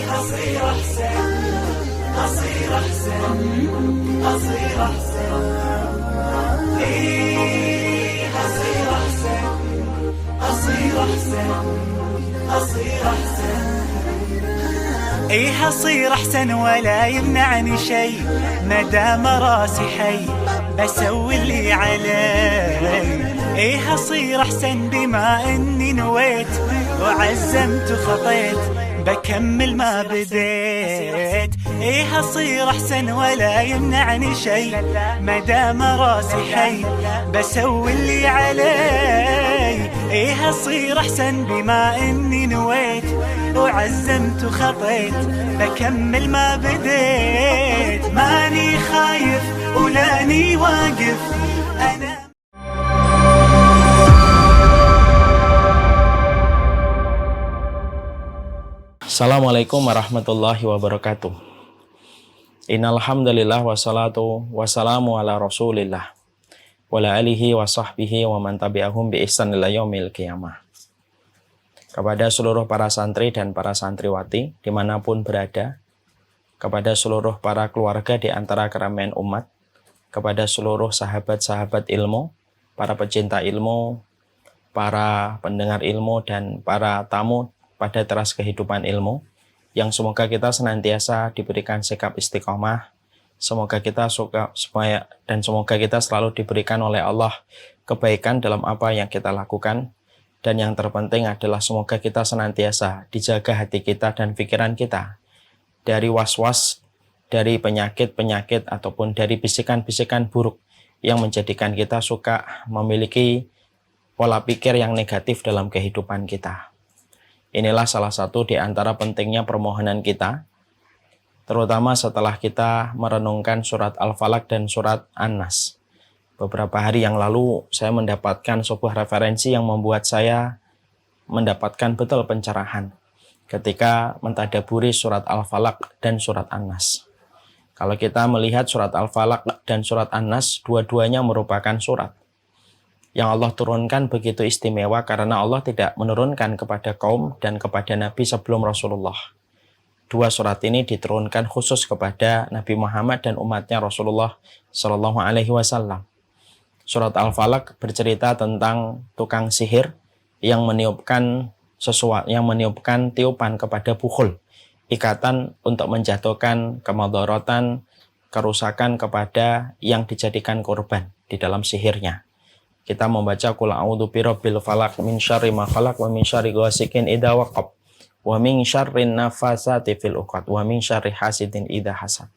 هصير أحسن هصير أحسن هصير أحسن هصير أحسن هصير أحسن هصير أحسن هصير أحسن ولا يمنعني شيء مدام راسي حي بسوي اللي علي هصير أحسن بما إني نويت وعزمت وخطيت بكمل ما بديت هصير أحسن ولا يمنعني شيء مدام راسي حي بسوي اللي علي هصير أحسن بما إني نويت وعزمت وخطيت بكمل ما بديت ماني خايف ولاني واقف أنا. Assalamualaikum warahmatullahi wabarakatuh. Innal hamdalillah wassalatu wassalamu ala Rasulillah wa ala alihi wa sahbihi wa man tabi'ahum bi ihsan ila yaumil qiyamah. Kepada seluruh para santri dan para santriwati dimanapun berada, kepada seluruh para keluarga di antara keramaian umat, kepada seluruh sahabat-sahabat ilmu, para pecinta ilmu, para pendengar ilmu dan para tamu pada teras kehidupan ilmu, yang semoga kita senantiasa diberikan sikap istiqomah, semoga kita semoga kita selalu diberikan oleh Allah kebaikan dalam apa yang kita lakukan, dan yang terpenting adalah semoga kita senantiasa dijaga hati kita dan pikiran kita dari was-was, dari penyakit-penyakit ataupun dari bisikan-bisikan buruk yang menjadikan kita suka memiliki pola pikir yang negatif dalam kehidupan kita. Inilah salah satu di antara pentingnya permohonan kita, terutama setelah kita merenungkan surat Al-Falaq dan surat An-Nas. Beberapa hari yang lalu saya mendapatkan sebuah referensi yang membuat saya mendapatkan betul pencerahan ketika mentadaburi surat Al-Falaq dan surat An-Nas. Kalau kita melihat surat Al-Falaq dan surat An-Nas, dua-duanya merupakan surat yang Allah turunkan begitu istimewa karena Allah tidak menurunkan kepada kaum dan kepada Nabi sebelum Rasulullah. Dua surat ini diturunkan khusus kepada Nabi Muhammad dan umatnya Rasulullah Shallallahu Alaihi Wasallam. Surat Al-Falaq bercerita tentang tukang sihir yang meniupkan tiupan kepada bukhul, ikatan untuk menjatuhkan kemadharatan, kerusakan kepada yang dijadikan korban di dalam sihirnya. Kita membaca qul a'udzu birabbil falaq min syarri ma khalaq wa min syarri ghasikin idza waqab wa min syarrin nafasati fil 'uqad wa min syarri hasidin idza hasad.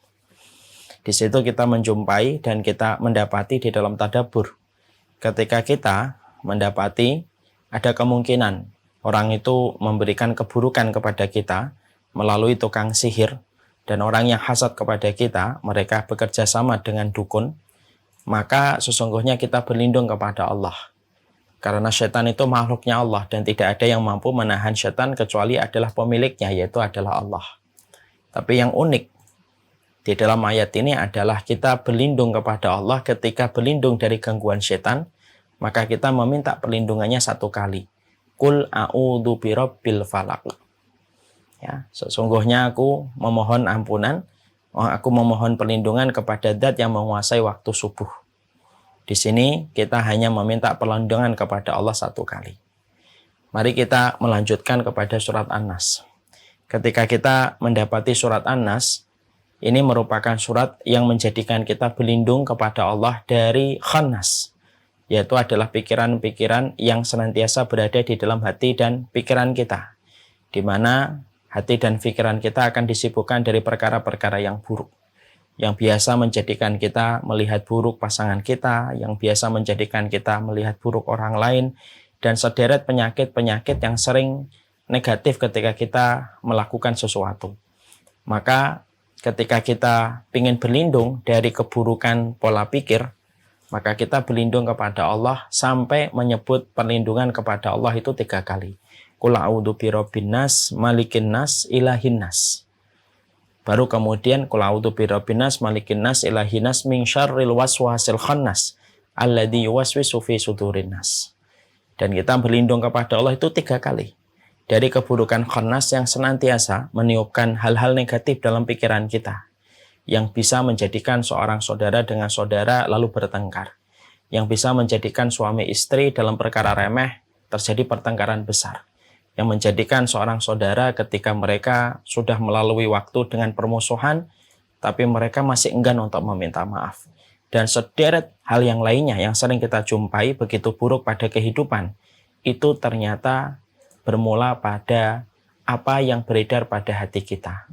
Di situ kita menjumpai dan kita mendapati di dalam tadabbur, ketika kita mendapati ada kemungkinan orang itu memberikan keburukan kepada kita melalui tukang sihir, dan orang yang hasad kepada kita, mereka bekerja sama dengan dukun, maka sesungguhnya kita berlindung kepada Allah. Karena setan itu makhluknya Allah dan tidak ada yang mampu menahan setan kecuali adalah pemiliknya, yaitu adalah Allah. Tapi yang unik di dalam ayat ini adalah kita berlindung kepada Allah. Ketika berlindung dari gangguan setan, maka kita meminta perlindungannya satu kali. Qul a'udzu birabbil falaq. Ya, sesungguhnya aku memohon ampunan, aku memohon perlindungan kepada Zat yang menguasai waktu subuh. Di sini kita hanya meminta perlindungan kepada Allah satu kali. Mari kita melanjutkan kepada surat An-Nas. Ketika kita mendapati surat An-Nas, ini merupakan surat yang menjadikan kita berlindung kepada Allah dari khannas, yaitu adalah pikiran-pikiran yang senantiasa berada di dalam hati dan pikiran kita, di mana hati dan pikiran kita akan disibukkan dari perkara-perkara yang buruk, yang biasa menjadikan kita melihat buruk pasangan kita, yang biasa menjadikan kita melihat buruk orang lain, dan sederet penyakit-penyakit yang sering negatif ketika kita melakukan sesuatu. Maka ketika kita ingin berlindung dari keburukan pola pikir, maka kita berlindung kepada Allah sampai menyebut perlindungan kepada Allah itu 3 kali. Qul a'udzu birabbin nas, malikin nas, ilahin nas. Baru kemudian qul a'udzu birabbin nas, malikin nas, ilahin nas, min syarril waswasil khannas alladzi yuwaswisu fi sudurin nas. Dan kita berlindung kepada Allah itu 3 kali. dari keburukan khannas yang senantiasa meniupkan hal-hal negatif dalam pikiran kita, yang bisa menjadikan seorang saudara dengan saudara lalu bertengkar, yang bisa menjadikan suami istri dalam perkara remeh terjadi pertengkaran besar, yang menjadikan seorang saudara ketika mereka sudah melalui waktu dengan permusuhan, tapi mereka masih enggan untuk meminta maaf. Dan sederet hal yang lainnya yang sering kita jumpai begitu buruk pada kehidupan, itu ternyata bermula pada apa yang beredar pada hati kita.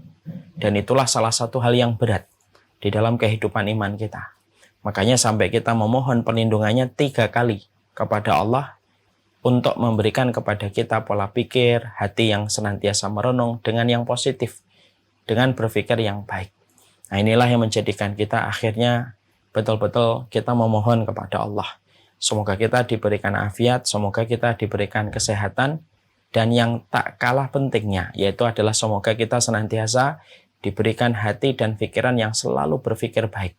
Dan itulah salah satu hal yang berat di dalam kehidupan iman kita. Makanya sampai kita memohon perlindungannya 3 kali kepada Allah untuk memberikan kepada kita pola pikir, hati yang senantiasa merenung dengan yang positif, dengan berpikir yang baik. Nah, inilah yang menjadikan kita akhirnya betul-betul kita memohon kepada Allah. Semoga kita diberikan afiat, semoga kita diberikan kesehatan, dan yang tak kalah pentingnya yaitu adalah semoga kita senantiasa diberikan hati dan pikiran yang selalu berpikir baik,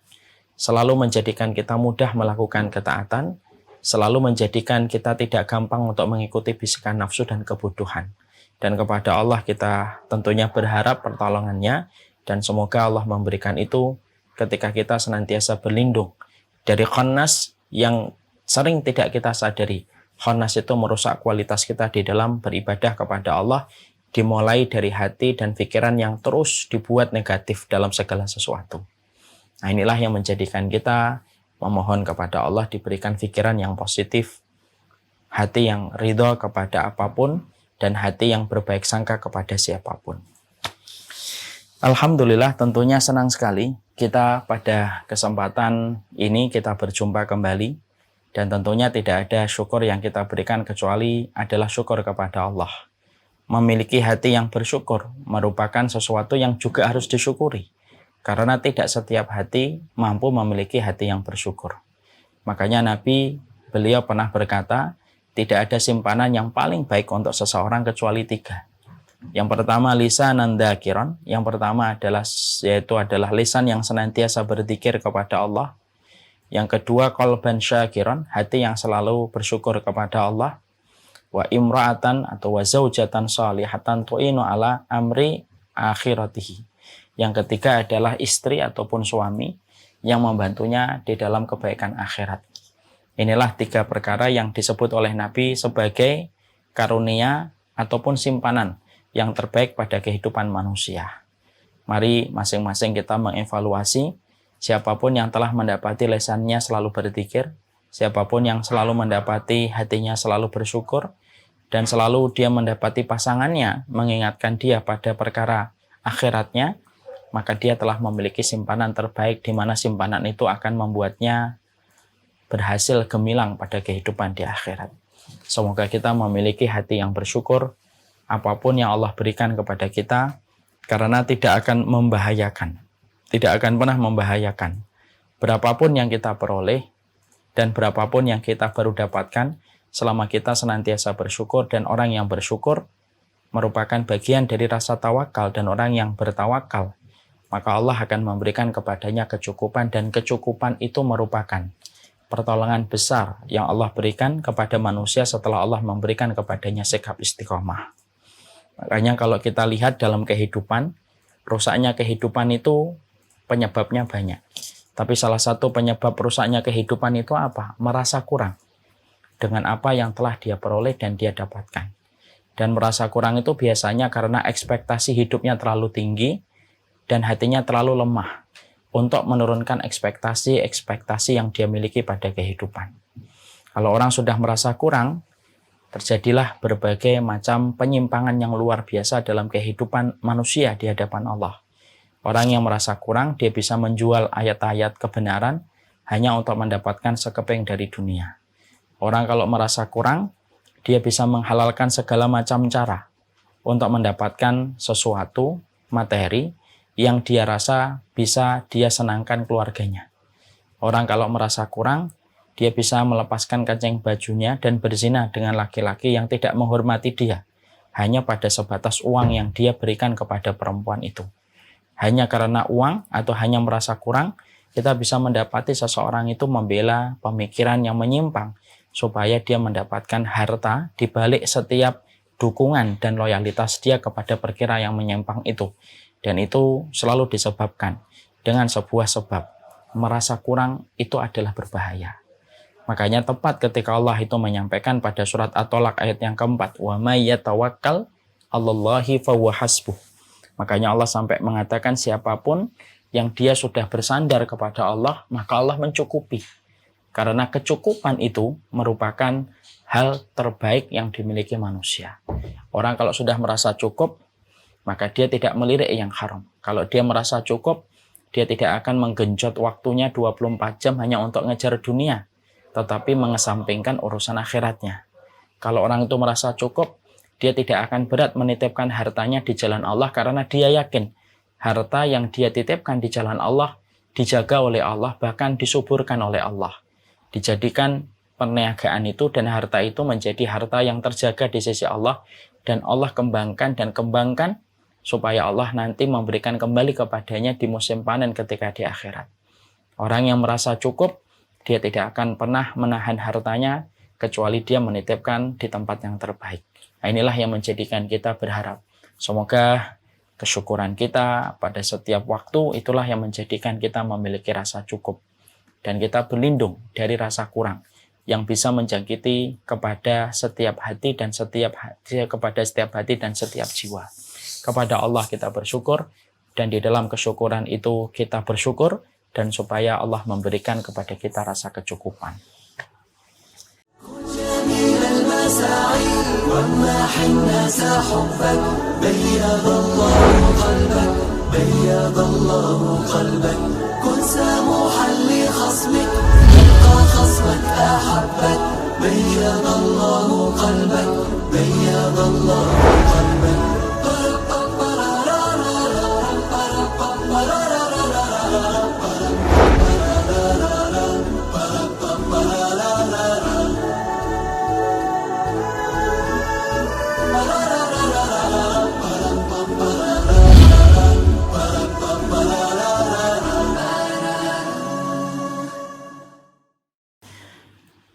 selalu menjadikan kita mudah melakukan ketaatan, selalu menjadikan kita tidak gampang untuk mengikuti bisikan nafsu dan kebutuhan. Dan kepada Allah kita tentunya berharap pertolongannya, dan semoga Allah memberikan itu ketika kita senantiasa berlindung dari khannas yang sering tidak kita sadari. Khannas itu merusak kualitas kita di dalam beribadah kepada Allah, dimulai dari hati dan pikiran yang terus dibuat negatif dalam segala sesuatu. Nah, inilah yang menjadikan kita memohon kepada Allah diberikan pikiran yang positif, hati yang ridho kepada apapun, dan hati yang berbaik sangka kepada siapapun. Alhamdulillah, tentunya senang sekali kita pada kesempatan ini kita berjumpa kembali, dan tentunya tidak ada syukur yang kita berikan kecuali adalah syukur kepada Allah. Memiliki hati yang bersyukur merupakan sesuatu yang juga harus disyukuri, karena tidak setiap hati mampu memiliki hati yang bersyukur. Makanya beliau pernah berkata, tidak ada simpanan yang paling baik untuk seseorang kecuali 3. Yang pertama lisanan dzakiran, yang pertama adalah lisan yang senantiasa berzikir kepada Allah. Yang kedua qalban syakiran, hati yang selalu bersyukur kepada Allah. Wa imra'atan atau wa zaujatan salihatan tu'inu ala amri akhiratihi. Yang ketiga adalah istri ataupun suami yang membantunya di dalam kebaikan akhirat. Inilah 3 perkara yang disebut oleh Nabi sebagai karunia ataupun simpanan yang terbaik pada kehidupan manusia. Mari masing-masing kita mengevaluasi siapapun yang telah mendapati lisannya selalu berzikir, siapapun yang selalu mendapati hatinya selalu bersyukur, dan selalu dia mendapati pasangannya mengingatkan dia pada perkara akhiratnya, maka dia telah memiliki simpanan terbaik, di mana simpanan itu akan membuatnya berhasil gemilang pada kehidupan di akhirat. Semoga kita memiliki hati yang bersyukur apapun yang Allah berikan kepada kita, karena tidak akan membahayakan, tidak akan pernah membahayakan. Berapapun yang kita peroleh dan berapapun yang kita baru dapatkan, selama kita senantiasa bersyukur, dan orang yang bersyukur merupakan bagian dari rasa tawakal, dan orang yang bertawakal, maka Allah akan memberikan kepadanya kecukupan, dan kecukupan itu merupakan pertolongan besar yang Allah berikan kepada manusia setelah Allah memberikan kepadanya sikap istiqomah. Makanya kalau kita lihat dalam kehidupan, rusaknya kehidupan itu penyebabnya banyak. Tapi salah satu penyebab rusaknya kehidupan itu apa? Merasa kurang dengan apa yang telah dia peroleh dan dia dapatkan. Dan merasa kurang itu biasanya karena ekspektasi hidupnya terlalu tinggi dan hatinya terlalu lemah untuk menurunkan ekspektasi yang dia miliki pada kehidupan. Kalau orang sudah merasa kurang, terjadilah berbagai macam penyimpangan yang luar biasa dalam kehidupan manusia di hadapan Allah. Orang yang merasa kurang, dia bisa menjual ayat-ayat kebenaran hanya untuk mendapatkan sekeping dari dunia. Orang kalau merasa kurang, dia bisa menghalalkan segala macam cara untuk mendapatkan sesuatu materi yang dia rasa bisa dia senangkan keluarganya. Orang kalau merasa kurang, dia bisa melepaskan kancing bajunya dan berzina dengan laki-laki yang tidak menghormati dia, hanya pada sebatas uang yang dia berikan kepada perempuan itu. Hanya karena uang atau hanya merasa kurang, kita bisa mendapati seseorang itu membela pemikiran yang menyimpang, supaya dia mendapatkan harta di balik setiap dukungan dan loyalitas dia kepada perkara yang menyimpang itu. Dan itu selalu disebabkan dengan sebuah sebab. Merasa kurang itu adalah berbahaya. Makanya tepat ketika Allah itu menyampaikan pada surat At-Tolaq ayat yang keempat, wa may yatawakkal 'alallahi fahuwa hasbuh. Makanya Allah sampai mengatakan siapapun yang dia sudah bersandar kepada Allah, maka Allah mencukupi. Karena kecukupan itu merupakan hal terbaik yang dimiliki manusia. Orang kalau sudah merasa cukup, maka dia tidak melirik yang haram. Kalau dia merasa cukup, dia tidak akan menggenjot waktunya 24 jam hanya untuk ngejar dunia, tetapi mengesampingkan urusan akhiratnya. Kalau orang itu merasa cukup, dia tidak akan berat menitipkan hartanya di jalan Allah karena dia yakin harta yang dia titipkan di jalan Allah dijaga oleh Allah, bahkan disuburkan oleh Allah. Dijadikan perniagaan itu dan harta itu menjadi harta yang terjaga di sisi Allah, dan Allah kembangkan supaya Allah nanti memberikan kembali kepadanya di musim panen ketika di akhirat. Orang yang merasa cukup, dia tidak akan pernah menahan hartanya kecuali dia menitipkan di tempat yang terbaik. Nah, inilah yang menjadikan kita berharap. Semoga kesyukuran kita pada setiap waktu itulah yang menjadikan kita memiliki rasa cukup. Dan kita berlindung dari rasa kurang yang bisa menjangkiti kepada setiap hati dan setiap jiwa. Kepada Allah kita bersyukur, dan di dalam kesyukuran itu kita bersyukur dan supaya Allah memberikan kepada kita rasa kecukupan.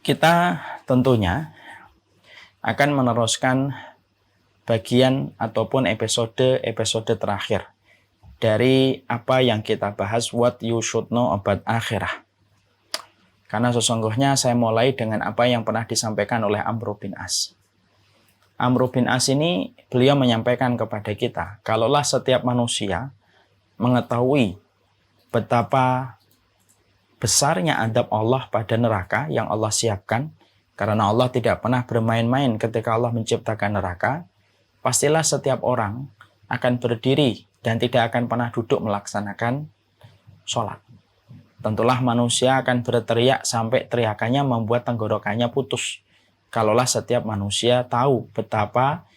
Kita tentunya akan meneruskan bagian ataupun episode terakhir dari apa yang kita bahas, what you should know about akhirah. Karena sesungguhnya saya mulai dengan apa yang pernah disampaikan oleh Amr bin As. Amr bin As ini beliau menyampaikan kepada kita, kalaulah setiap manusia mengetahui betapa besarnya adab Allah pada neraka yang Allah siapkan, karena Allah tidak pernah bermain-main ketika Allah menciptakan neraka, pastilah setiap orang akan berdiri dan tidak akan pernah duduk melaksanakan sholat. Tentulah manusia akan berteriak sampai teriakannya membuat tenggorokannya putus. Kalaulah setiap manusia tahu betapa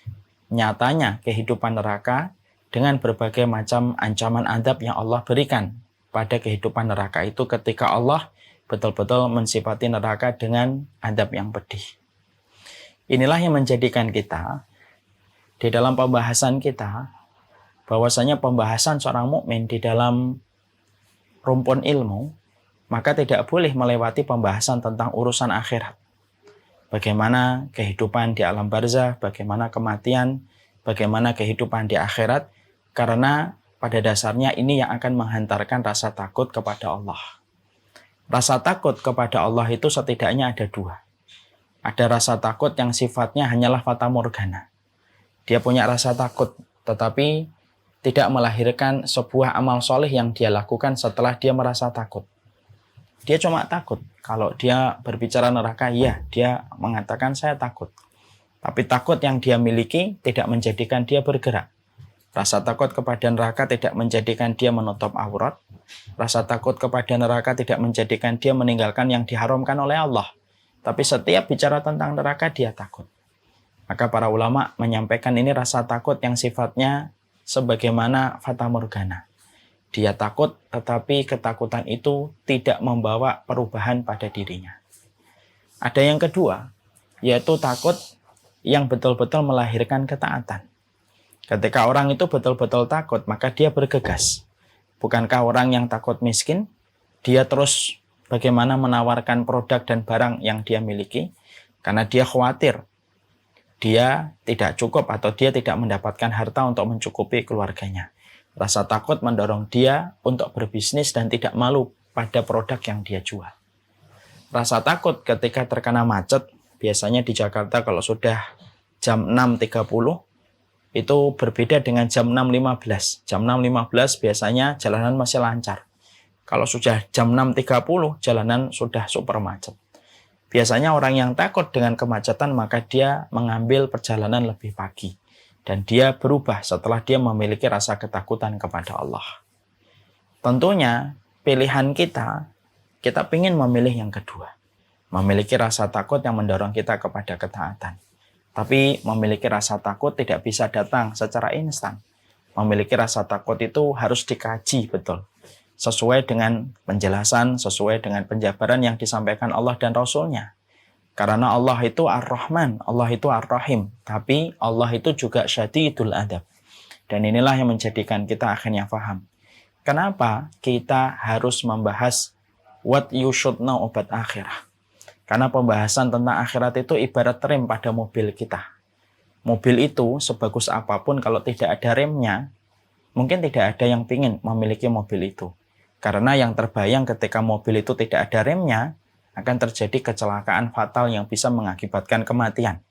nyatanya kehidupan neraka dengan berbagai macam ancaman adab yang Allah berikan pada kehidupan neraka itu ketika Allah betul-betul mensifati neraka dengan adab yang pedih. Inilah yang menjadikan kita di dalam pembahasan kita bahwasanya pembahasan seorang mukmin di dalam rumpun ilmu maka tidak boleh melewati pembahasan tentang urusan akhirat. Bagaimana kehidupan di alam barzah, bagaimana kematian, bagaimana kehidupan di akhirat, karena pada dasarnya ini yang akan menghantarkan rasa takut kepada Allah. Rasa takut kepada Allah itu setidaknya ada dua. Ada rasa takut yang sifatnya hanyalah fata morgana. Dia punya rasa takut, tetapi tidak melahirkan sebuah amal soleh yang dia lakukan setelah dia merasa takut. Dia cuma takut. Kalau dia berbicara neraka, iya, dia mengatakan saya takut. Tapi takut yang dia miliki tidak menjadikan dia bergerak. Rasa takut kepada neraka tidak menjadikan dia menutup aurat. Rasa takut kepada neraka tidak menjadikan dia meninggalkan yang diharamkan oleh Allah. Tapi setiap bicara tentang neraka dia takut. Maka para ulama menyampaikan ini rasa takut yang sifatnya sebagaimana fata morgana. Dia takut, tetapi ketakutan itu tidak membawa perubahan pada dirinya. Ada yang kedua, yaitu takut yang betul-betul melahirkan ketaatan. Ketika orang itu betul-betul takut, maka dia bergegas. Bukankah orang yang takut miskin, dia terus bagaimana menawarkan produk dan barang yang dia miliki, karena dia khawatir dia tidak cukup atau dia tidak mendapatkan harta untuk mencukupi keluarganya. Rasa takut mendorong dia untuk berbisnis dan tidak malu pada produk yang dia jual. Rasa takut ketika terkena macet, biasanya di Jakarta kalau sudah jam 6.30, itu berbeda dengan jam 6.15. Jam 6.15 biasanya jalanan masih lancar. Kalau sudah jam 6.30, jalanan sudah super macet. Biasanya orang yang takut dengan kemacetan maka dia mengambil perjalanan lebih pagi. Dan dia berubah setelah dia memiliki rasa ketakutan kepada Allah. Tentunya pilihan kita ingin memilih yang kedua. Memiliki rasa takut yang mendorong kita kepada ketaatan. Tapi memiliki rasa takut tidak bisa datang secara instan. Memiliki rasa takut itu harus dikaji betul. Sesuai dengan penjelasan, sesuai dengan penjabaran yang disampaikan Allah dan Rasul-Nya. Karena Allah itu Ar-Rahman, Allah itu Ar-Rahim. Tapi Allah itu juga Syadidul Adab. Dan inilah yang menjadikan kita akhirnya paham. Kenapa kita harus membahas what you should know about akhirah? Karena pembahasan tentang akhirat itu ibarat rem pada mobil kita. Mobil itu sebagus apapun kalau tidak ada remnya, mungkin tidak ada yang ingin memiliki mobil itu. Karena yang terbayang ketika mobil itu tidak ada remnya, akan terjadi kecelakaan fatal yang bisa mengakibatkan kematian.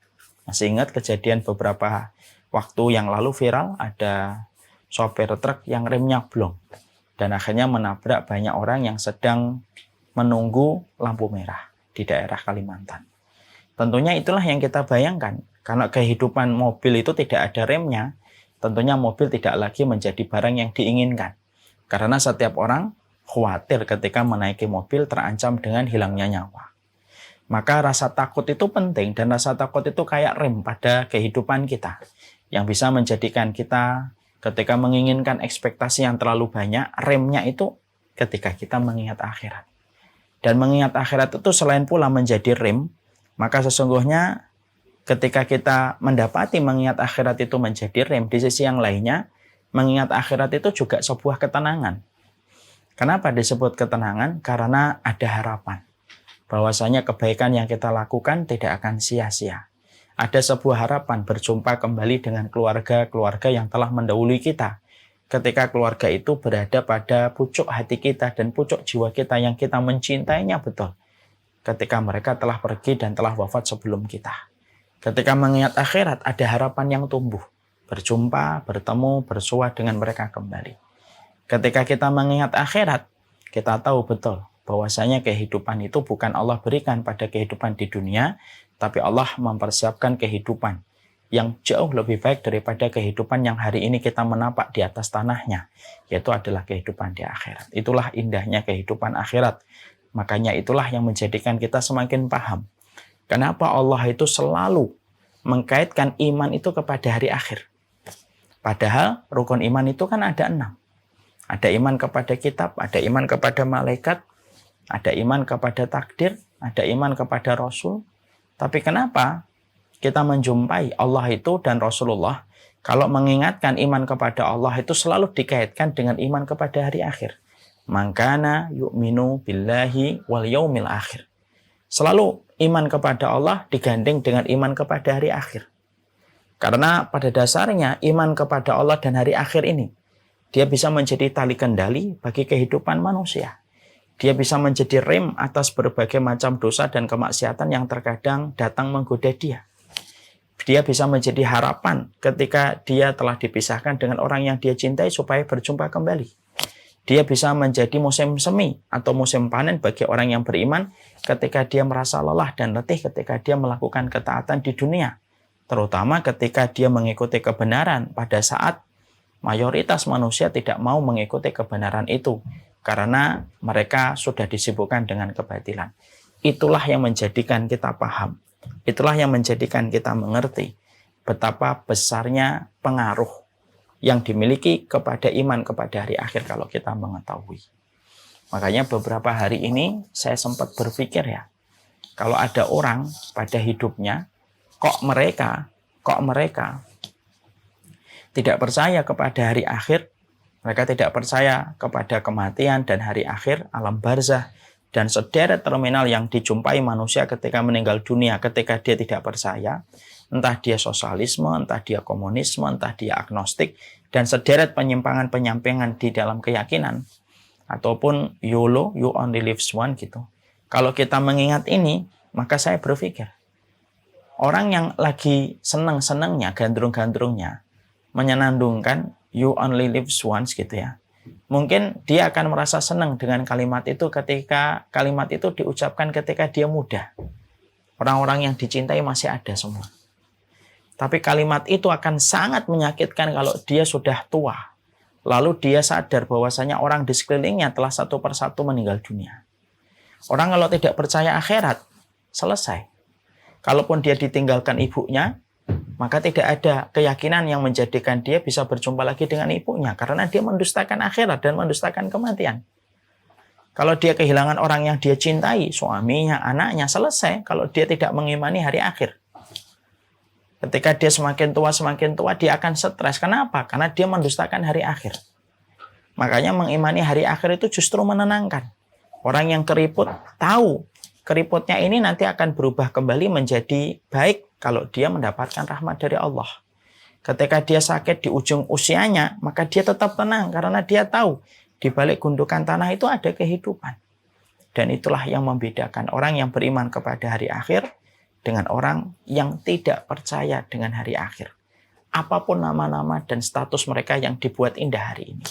Masih ingat kejadian beberapa waktu yang lalu viral, ada sopir truk yang remnya blong. Dan akhirnya menabrak banyak orang yang sedang menunggu lampu merah di daerah Kalimantan. Tentunya itulah yang kita bayangkan. Karena kehidupan mobil itu tidak ada remnya, tentunya mobil tidak lagi menjadi barang yang diinginkan. Karena setiap orang khawatir ketika menaiki mobil terancam dengan hilangnya nyawa. Maka rasa takut itu penting dan rasa takut itu kayak rem pada kehidupan kita. Yang bisa menjadikan kita ketika menginginkan ekspektasi yang terlalu banyak, remnya itu ketika kita mengingat akhirat. Dan mengingat akhirat itu selain pula menjadi rem, maka sesungguhnya ketika kita mendapati mengingat akhirat itu menjadi rem, di sisi yang lainnya, mengingat akhirat itu juga sebuah ketenangan. Kenapa disebut ketenangan? Karena ada harapan. Bahwasanya kebaikan yang kita lakukan tidak akan sia-sia. Ada sebuah harapan berjumpa kembali dengan keluarga-keluarga yang telah mendahului kita. Ketika keluarga itu berada pada pucuk hati kita dan pucuk jiwa kita yang kita mencintainya betul. Ketika mereka telah pergi dan telah wafat sebelum kita. Ketika mengingat akhirat ada harapan yang tumbuh. Berjumpa, bertemu, bersua dengan mereka kembali. Ketika kita mengingat akhirat, kita tahu betul bahwasanya kehidupan itu bukan Allah berikan pada kehidupan di dunia, tapi Allah mempersiapkan kehidupan yang jauh lebih baik daripada kehidupan yang hari ini kita menapak di atas tanahnya, yaitu adalah kehidupan di akhirat. Itulah indahnya kehidupan akhirat. Makanya itulah yang menjadikan kita semakin paham kenapa Allah itu selalu mengkaitkan iman itu kepada hari akhir. Padahal rukun iman itu kan ada 6. Ada iman kepada kitab, ada iman kepada malaikat, ada iman kepada takdir, ada iman kepada Rasul. Tapi kenapa kita menjumpai Allah itu dan Rasulullah, kalau mengingatkan iman kepada Allah itu selalu dikaitkan dengan iman kepada hari akhir. Mangkana yu'minu billahi wal yaumil akhir. Selalu iman kepada Allah digandeng dengan iman kepada hari akhir. Karena pada dasarnya iman kepada Allah dan hari akhir ini, dia bisa menjadi tali kendali bagi kehidupan manusia. Dia bisa menjadi rem atas berbagai macam dosa dan kemaksiatan yang terkadang datang menggoda dia. Dia bisa menjadi harapan ketika dia telah dipisahkan dengan orang yang dia cintai supaya berjumpa kembali. Dia bisa menjadi musim semi atau musim panen bagi orang yang beriman ketika dia merasa lelah dan letih ketika dia melakukan ketaatan di dunia. Terutama ketika dia mengikuti kebenaran pada saat mayoritas manusia tidak mau mengikuti kebenaran itu karena mereka sudah disibukkan dengan kebatilan. Itulah yang menjadikan kita paham. Itulah yang menjadikan kita mengerti betapa besarnya pengaruh yang dimiliki kepada iman kepada hari akhir kalau kita mengetahui. Makanya beberapa hari ini saya sempat berpikir ya, kalau ada orang pada hidupnya kok mereka tidak percaya kepada hari akhir, mereka tidak percaya kepada kematian dan hari akhir, alam barzah, dan sederet terminal yang dijumpai manusia ketika meninggal dunia, ketika dia tidak percaya, entah dia sosialisme, entah dia komunisme, entah dia agnostik, dan sederet penyimpangan-penyimpangan di dalam keyakinan, ataupun YOLO, you only live one gitu. Kalau kita mengingat ini, maka saya berpikir, orang yang lagi senang-senangnya, gandrung-gandrungnya, menyenandungkan you only live once gitu ya, mungkin dia akan merasa senang dengan kalimat itu ketika kalimat itu diucapkan ketika dia muda. Orang-orang yang dicintai masih ada semua. Tapi kalimat itu akan sangat menyakitkan kalau dia sudah tua. Lalu dia sadar bahwasanya orang di sekelilingnya telah satu persatu meninggal dunia. Orang kalau tidak percaya akhirat, selesai. Kalaupun dia ditinggalkan ibunya, maka tidak ada keyakinan yang menjadikan dia bisa berjumpa lagi dengan ibunya. Karena dia mendustakan akhirat dan mendustakan kematian. Kalau dia kehilangan orang yang dia cintai, suaminya, anaknya, selesai. Kalau dia tidak mengimani hari akhir. Ketika dia semakin tua, dia akan stres. Kenapa? Karena dia mendustakan hari akhir. Makanya mengimani hari akhir itu justru menenangkan. Orang yang keriput tahu keriputnya ini nanti akan berubah kembali menjadi baik kalau dia mendapatkan rahmat dari Allah. Ketika dia sakit di ujung usianya, maka dia tetap tenang karena dia tahu di balik gundukan tanah itu ada kehidupan. Dan itulah yang membedakan orang yang beriman kepada hari akhir dengan orang yang tidak percaya dengan hari akhir. Apapun nama-nama dan status mereka yang dibuat indah hari ini.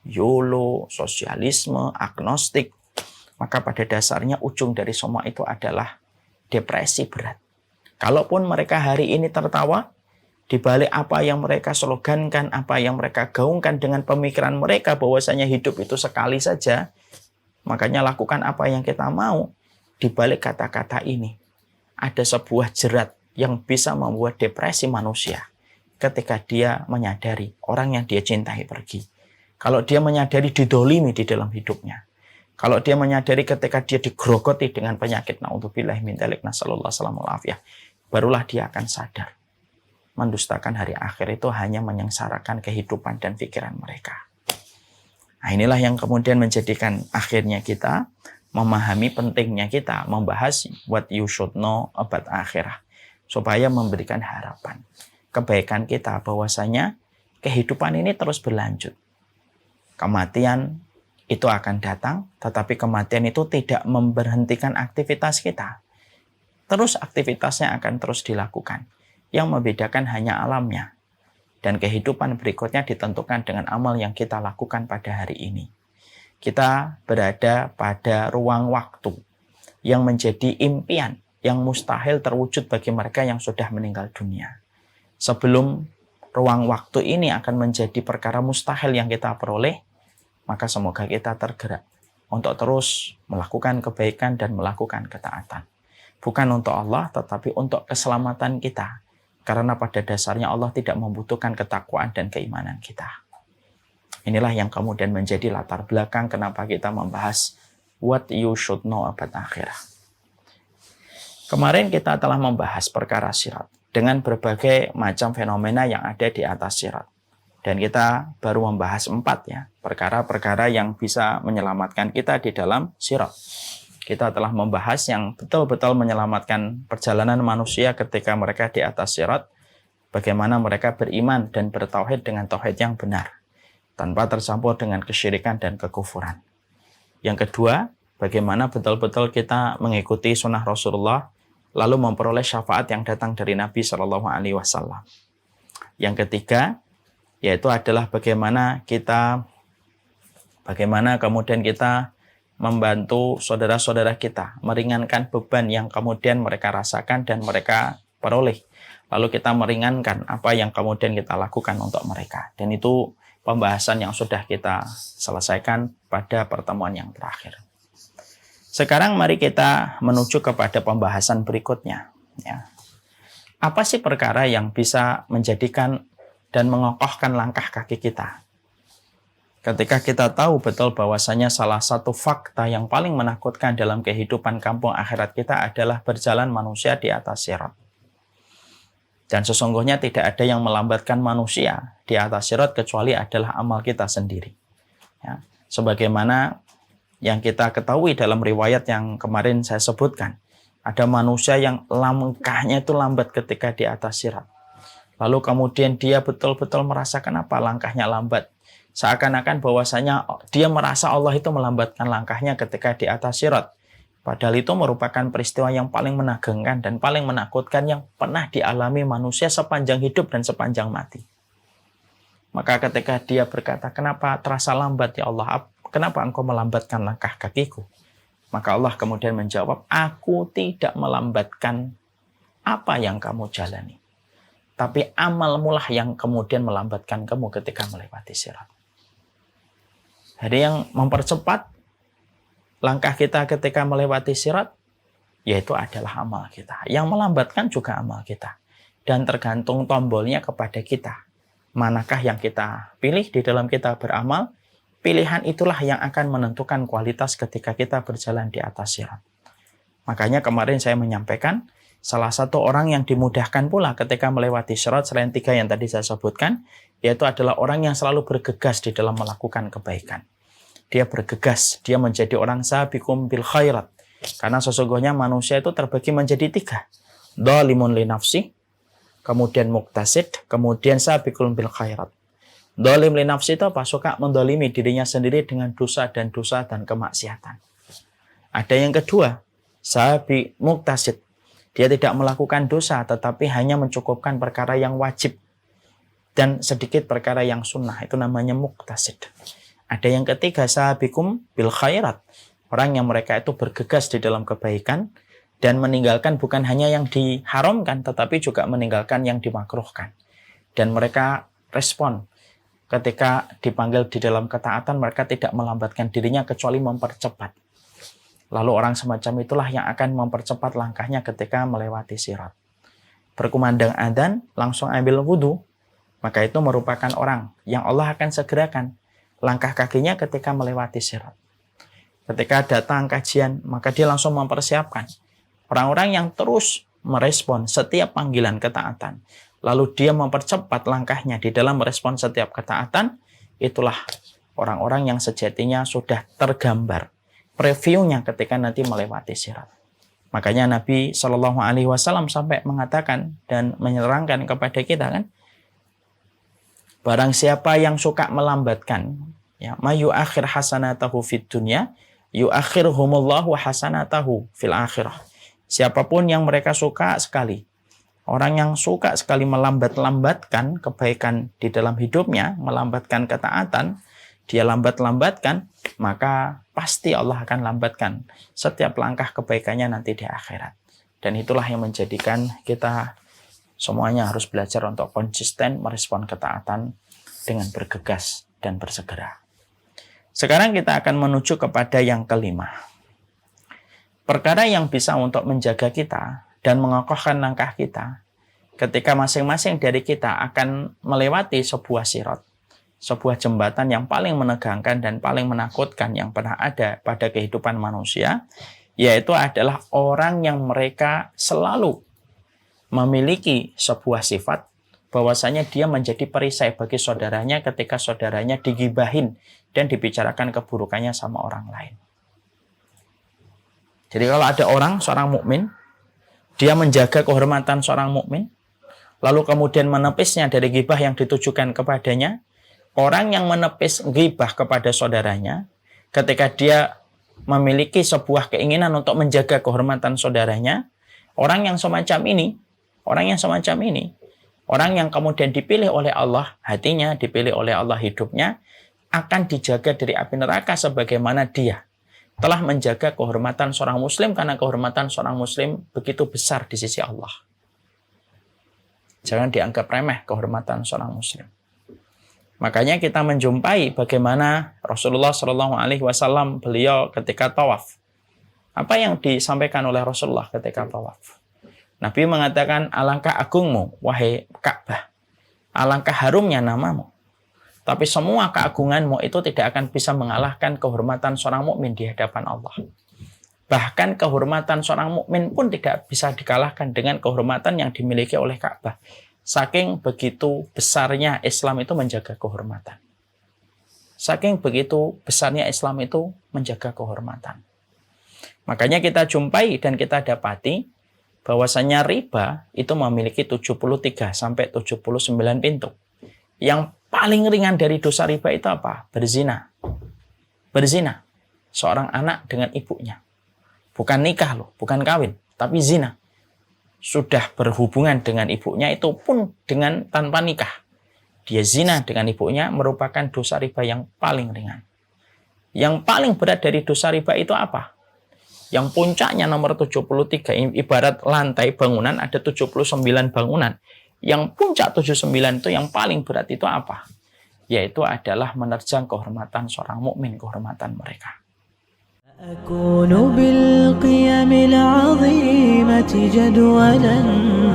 YOLO, sosialisme, agnostik. Maka pada dasarnya ujung dari semua itu adalah depresi berat. Kalaupun mereka hari ini tertawa, di balik apa yang mereka slogankan, apa yang mereka gaungkan dengan pemikiran mereka bahwasanya hidup itu sekali saja, makanya lakukan apa yang kita mau. Di balik kata-kata ini, ada sebuah jerat yang bisa membuat depresi manusia ketika dia menyadari orang yang dia cintai pergi. Kalau dia menyadari didolimi di dalam hidupnya. Kalau dia menyadari ketika dia digerogoti dengan penyakit, na'udzubillahi min dzalik, nasallallahu alaihi wasallam, barulah dia akan sadar. Mendustakan hari akhir itu hanya menyengsarakan kehidupan dan pikiran mereka. Nah, inilah yang kemudian menjadikan akhirnya kita memahami pentingnya kita membahas what you should know about akhirah. Supaya memberikan harapan. Kebaikan kita bahwasanya kehidupan ini terus berlanjut. Kematian itu akan datang, tetapi kematian itu tidak memberhentikan aktivitas kita. Terus aktivitasnya akan terus dilakukan. Yang membedakan hanya alamnya. Dan kehidupan berikutnya ditentukan dengan amal yang kita lakukan pada hari ini. Kita berada pada ruang waktu yang menjadi impian, yang mustahil terwujud bagi mereka yang sudah meninggal dunia. Sebelum ruang waktu ini akan menjadi perkara mustahil yang kita peroleh, maka semoga kita tergerak untuk terus melakukan kebaikan dan melakukan ketaatan. Bukan untuk Allah, tetapi untuk keselamatan kita. Karena pada dasarnya Allah tidak membutuhkan ketakwaan dan keimanan kita. Inilah yang kemudian menjadi latar belakang kenapa kita membahas what you should know about akhirah. Kemarin kita telah membahas perkara sirat dengan berbagai macam fenomena yang ada di atas sirat. Dan kita baru membahas 4 ya, perkara-perkara yang bisa menyelamatkan kita di dalam sirat. Kita telah membahas yang betul-betul menyelamatkan perjalanan manusia ketika mereka di atas sirat. Bagaimana mereka beriman dan bertauhid dengan tauhid yang benar. Tanpa tercampur dengan kesyirikan dan kekufuran. Yang kedua, bagaimana betul-betul kita mengikuti sunnah Rasulullah. Lalu memperoleh syafaat yang datang dari Nabi SAW. Yang ketiga, yaitu adalah bagaimana kemudian kita membantu saudara-saudara kita, meringankan beban yang kemudian mereka rasakan dan mereka peroleh. Lalu kita meringankan apa yang kemudian kita lakukan untuk mereka. Dan itu pembahasan yang sudah kita selesaikan pada pertemuan yang terakhir. Sekarang mari kita menuju kepada pembahasan berikutnya. Ya. Apa sih perkara yang bisa menjadikan dan mengokohkan langkah kaki kita? Ketika kita tahu betul bahwasanya salah satu fakta yang paling menakutkan dalam kehidupan kampung akhirat kita adalah berjalan manusia di atas sirat. Dan sesungguhnya tidak ada yang melambatkan manusia di atas sirat kecuali adalah amal kita sendiri. Ya. Sebagaimana Yang kita ketahui dalam riwayat yang kemarin saya sebutkan, ada manusia yang langkahnya itu lambat ketika di atas sirat. Lalu kemudian dia betul-betul merasakan apa langkahnya lambat. Seakan-akan bahwasanya dia merasa Allah itu melambatkan langkahnya ketika di atas sirat. Padahal itu merupakan peristiwa yang paling menegangkan dan paling menakutkan yang pernah dialami manusia sepanjang hidup dan sepanjang mati. Maka ketika dia berkata, kenapa terasa lambat ya Allah? Kenapa engkau melambatkan langkah kakiku? Maka Allah kemudian menjawab, aku tidak melambatkan apa yang kamu jalani. Tapi amalmu lah yang kemudian melambatkan kamu ketika melewati sirat. Jadi yang mempercepat langkah kita ketika melewati sirat, yaitu adalah amal kita. Yang melambatkan juga amal kita. Dan tergantung tombolnya kepada kita. Manakah yang kita pilih di dalam kita beramal, pilihan itulah yang akan menentukan kualitas ketika kita berjalan di atas sirat. Makanya kemarin saya menyampaikan, salah satu orang yang dimudahkan pula ketika melewati sirat selain 3 yang tadi saya sebutkan, yaitu adalah orang yang selalu bergegas di dalam melakukan kebaikan. Dia bergegas, dia menjadi orang sabiqum bil khairat. Karena sesungguhnya manusia itu terbagi menjadi 3. Dhalimun li nafsi, kemudian muqtasid, kemudian sabiqum bil khairat. Dhalim li nafsi itu apa? Suka mendolimi dirinya sendiri dengan dosa dan kemaksiatan. Ada yang kedua, sabiq muqtasid. Dia tidak melakukan dosa, tetapi hanya mencukupkan perkara yang wajib dan sedikit perkara yang sunnah. Itu namanya muqtasid. Ada yang ketiga, sabiqum bil khairat. Orang yang mereka itu bergegas di dalam kebaikan dan meninggalkan bukan hanya yang diharamkan, tetapi juga meninggalkan yang dimakruhkan. Dan mereka respon ketika dipanggil di dalam ketaatan, mereka tidak melambatkan dirinya kecuali mempercepat. Lalu orang semacam itulah yang akan mempercepat langkahnya ketika melewati sirat. Berkumandang adzan, langsung ambil wudhu, maka itu merupakan orang yang Allah akan segerakan langkah kakinya ketika melewati sirat. Ketika datang kajian, maka dia langsung mempersiapkan. Orang-orang yang terus merespon setiap panggilan ketaatan, lalu dia mempercepat langkahnya di dalam merespon setiap ketaatan, itulah orang-orang yang sejatinya sudah tergambar previewnya ketika nanti melewati sirat. Makanya Nabi Shallallahu Alaihi Wasallam sampai mengatakan dan menerangkan kepada kita kan, barang siapa yang suka melambatkan, ya, ma yu'akhir hasanatahu fid dunya, yu'akhirhumullahu hasanatahu fil akhirah. Siapapun yang mereka suka sekali, orang yang suka sekali melambat-lambatkan kebaikan di dalam hidupnya, melambatkan ketaatan, dia lambat-lambatkan, maka pasti Allah akan lambatkan setiap langkah kebaikannya nanti di akhirat. Dan itulah yang menjadikan kita semuanya harus belajar untuk konsisten merespon ketaatan dengan bergegas dan bersegera. Sekarang kita akan menuju kepada yang kelima. Perkara yang bisa untuk menjaga kita dan mengokohkan langkah kita ketika masing-masing dari kita akan melewati sebuah sirat, sebuah jembatan yang paling menegangkan dan paling menakutkan yang pernah ada pada kehidupan manusia, yaitu adalah orang yang mereka selalu memiliki sebuah sifat bahwasanya dia menjadi perisai bagi saudaranya ketika saudaranya digibahin dan dibicarakan keburukannya sama orang lain. Jadi kalau ada orang, seorang mukmin, dia menjaga kehormatan seorang mukmin, lalu kemudian menepisnya dari gibah yang ditujukan kepadanya, orang yang menepis gibah kepada saudaranya, ketika dia memiliki sebuah keinginan untuk menjaga kehormatan saudaranya, orang yang semacam ini, orang yang kemudian dipilih oleh Allah hatinya, dipilih oleh Allah hidupnya, akan dijaga dari api neraka sebagaimana dia telah menjaga kehormatan seorang muslim, karena kehormatan seorang muslim begitu besar di sisi Allah. Jangan dianggap remeh kehormatan seorang muslim. Makanya kita menjumpai bagaimana Rasulullah SAW beliau ketika tawaf. Apa yang disampaikan oleh Rasulullah ketika tawaf? Nabi mengatakan, alangkah agungmu, wahai Ka'bah. Alangkah harumnya namamu. Tapi semua keagunganmu itu tidak akan bisa mengalahkan kehormatan seorang mukmin di hadapan Allah. Bahkan kehormatan seorang mukmin pun tidak bisa dikalahkan dengan kehormatan yang dimiliki oleh Ka'bah. Saking begitu besarnya Islam itu menjaga kehormatan. Saking begitu besarnya Islam itu menjaga kehormatan. Makanya kita jumpai dan kita dapati bahwasanya riba itu memiliki 73 sampai 79 pintu. Yang paling ringan dari dosa riba itu apa? Berzina. Berzina. Seorang anak dengan ibunya. Bukan nikah loh, bukan kawin, tapi zina. Sudah berhubungan dengan ibunya itu pun dengan tanpa nikah. Dia zina dengan ibunya merupakan dosa riba yang paling ringan. Yang paling berat dari dosa riba itu apa? Yang puncaknya nomor 73, ibarat lantai bangunan ada 79 bangunan. Yang puncak 79 itu yang paling berat itu apa? Yaitu adalah menerjang kehormatan seorang mukmin, kehormatan mereka. أكون بالقيم العظيمة جدولا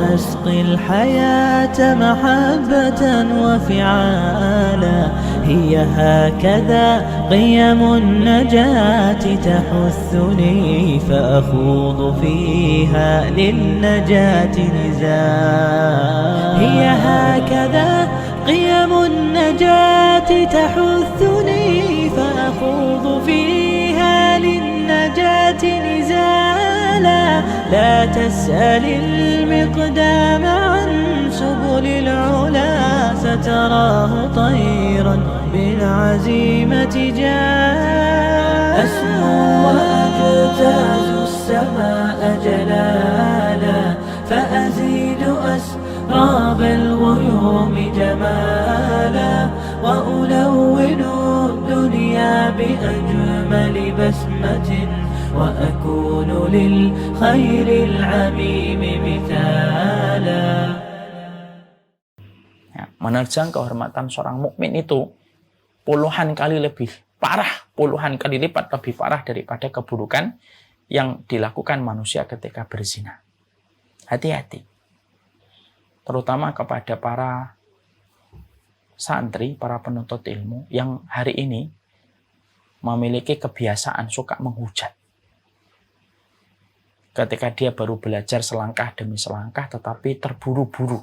نسقي الحياة محبة وفعالا هي هكذا قيم النجاة تحثني فأخوض فيها للنجاة نزالا هي هكذا قيم النجاة تحثني فأخوض فيها للنجاة نزالا لا تسأل المقدام عن سبل العلا ستراه طيرا بالعزيمة جاء أسمو وأجتاز السماء جلالا فأزيد أسراب الغيوم جمالا وألون الدنيا بأجمل بسمة وأكون للخير العميم مثالا. Menerjang kehormatan seorang mukmin itu puluhan kali lebih parah, puluhan kali lipat lebih parah daripada keburukan yang dilakukan manusia ketika berzina. Hati-hati. Terutama kepada para santri, para penuntut ilmu yang hari ini memiliki kebiasaan suka menghujat. Ketika dia baru belajar selangkah demi selangkah tetapi terburu-buru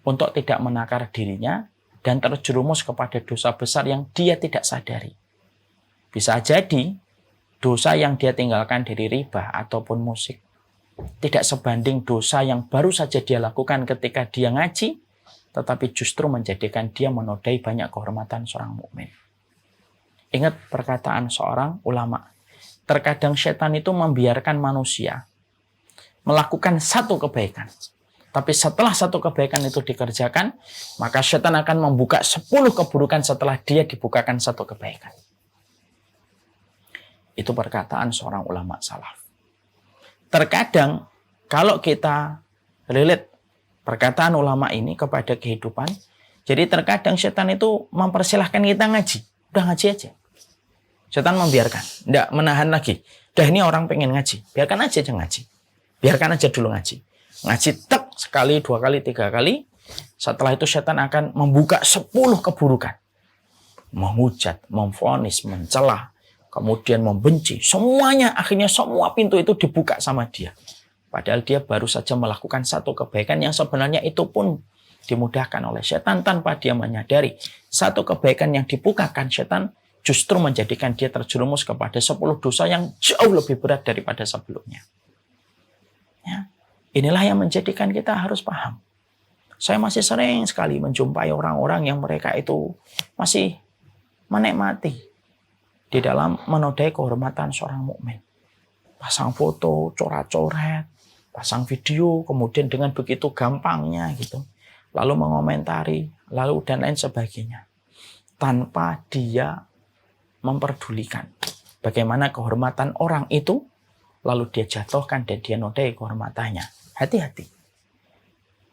untuk tidak menakar dirinya dan terjerumus kepada dosa besar yang dia tidak sadari. Bisa jadi dosa yang dia tinggalkan dari riba ataupun musik tidak sebanding dosa yang baru saja dia lakukan ketika dia ngaji, tetapi justru menjadikan dia menodai banyak kehormatan seorang mukmin. Ingat perkataan seorang ulama, terkadang setan itu membiarkan manusia melakukan satu kebaikan. Tapi setelah satu kebaikan itu dikerjakan, maka setan akan membuka 10 keburukan setelah dia dibukakan satu kebaikan. Itu perkataan seorang ulama salaf. Terkadang kalau kita relate perkataan ulama ini kepada kehidupan, jadi terkadang setan itu mempersilahkan kita ngaji. Udah ngaji aja. Setan membiarkan, tidak menahan lagi. Udah ini orang pengen ngaji, biarkan aja ngaji. Biarkan aja dulu ngaji. Ngaji tek sekali, 2 kali, 3 kali. Setelah itu setan akan membuka 10 keburukan. Menghujat, memvonis, mencela, kemudian membenci. Semuanya, akhirnya semua pintu itu dibuka sama dia. Padahal dia baru saja melakukan satu kebaikan yang sebenarnya itu pun dimudahkan oleh setan tanpa dia menyadari. Satu kebaikan yang dibukakan setan justru menjadikan dia terjerumus kepada 10 dosa yang jauh lebih berat daripada sebelumnya. Ya. Inilah yang menjadikan kita harus paham. Saya masih sering sekali menjumpai orang-orang yang mereka itu masih menikmati di dalam menodai kehormatan seorang mukmin. Pasang foto, coret-coret, pasang video, kemudian dengan begitu gampangnya gitu. Lalu mengomentari, lalu dan lain sebagainya. Tanpa dia memperdulikan bagaimana kehormatan orang itu, lalu dia jatuhkan dan dia nodai kehormatannya. Hati-hati.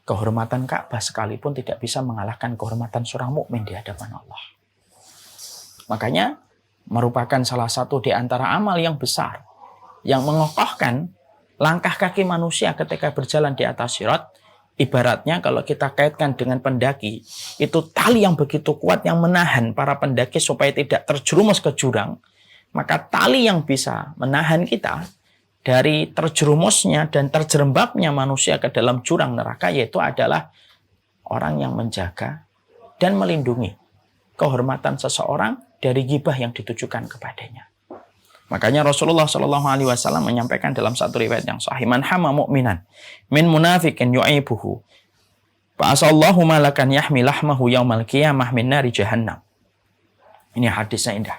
Kehormatan Ka'bah sekalipun tidak bisa mengalahkan kehormatan seorang mukmin di hadapan Allah. Makanya merupakan salah satu di antara amal yang besar yang mengokohkan langkah kaki manusia ketika berjalan di atas sirat. Ibaratnya kalau kita kaitkan dengan pendaki, itu tali yang begitu kuat yang menahan para pendaki supaya tidak terjerumus ke jurang. Maka tali yang bisa menahan kita dari terjerumusnya dan terjerembabnya manusia ke dalam jurang neraka, yaitu adalah orang yang menjaga dan melindungi kehormatan seseorang dari ghibah yang ditujukan kepadanya. Makanya Rasulullah Shallallahu Alaihi Wasallam menyampaikan dalam satu riwayat yang sahih, man hama mu'minan min munafikin yu'ibuhu fa'asallahu malakan yahmi lahmahu yaumal qiyamah min nari jahannam. Ini hadisnya indah.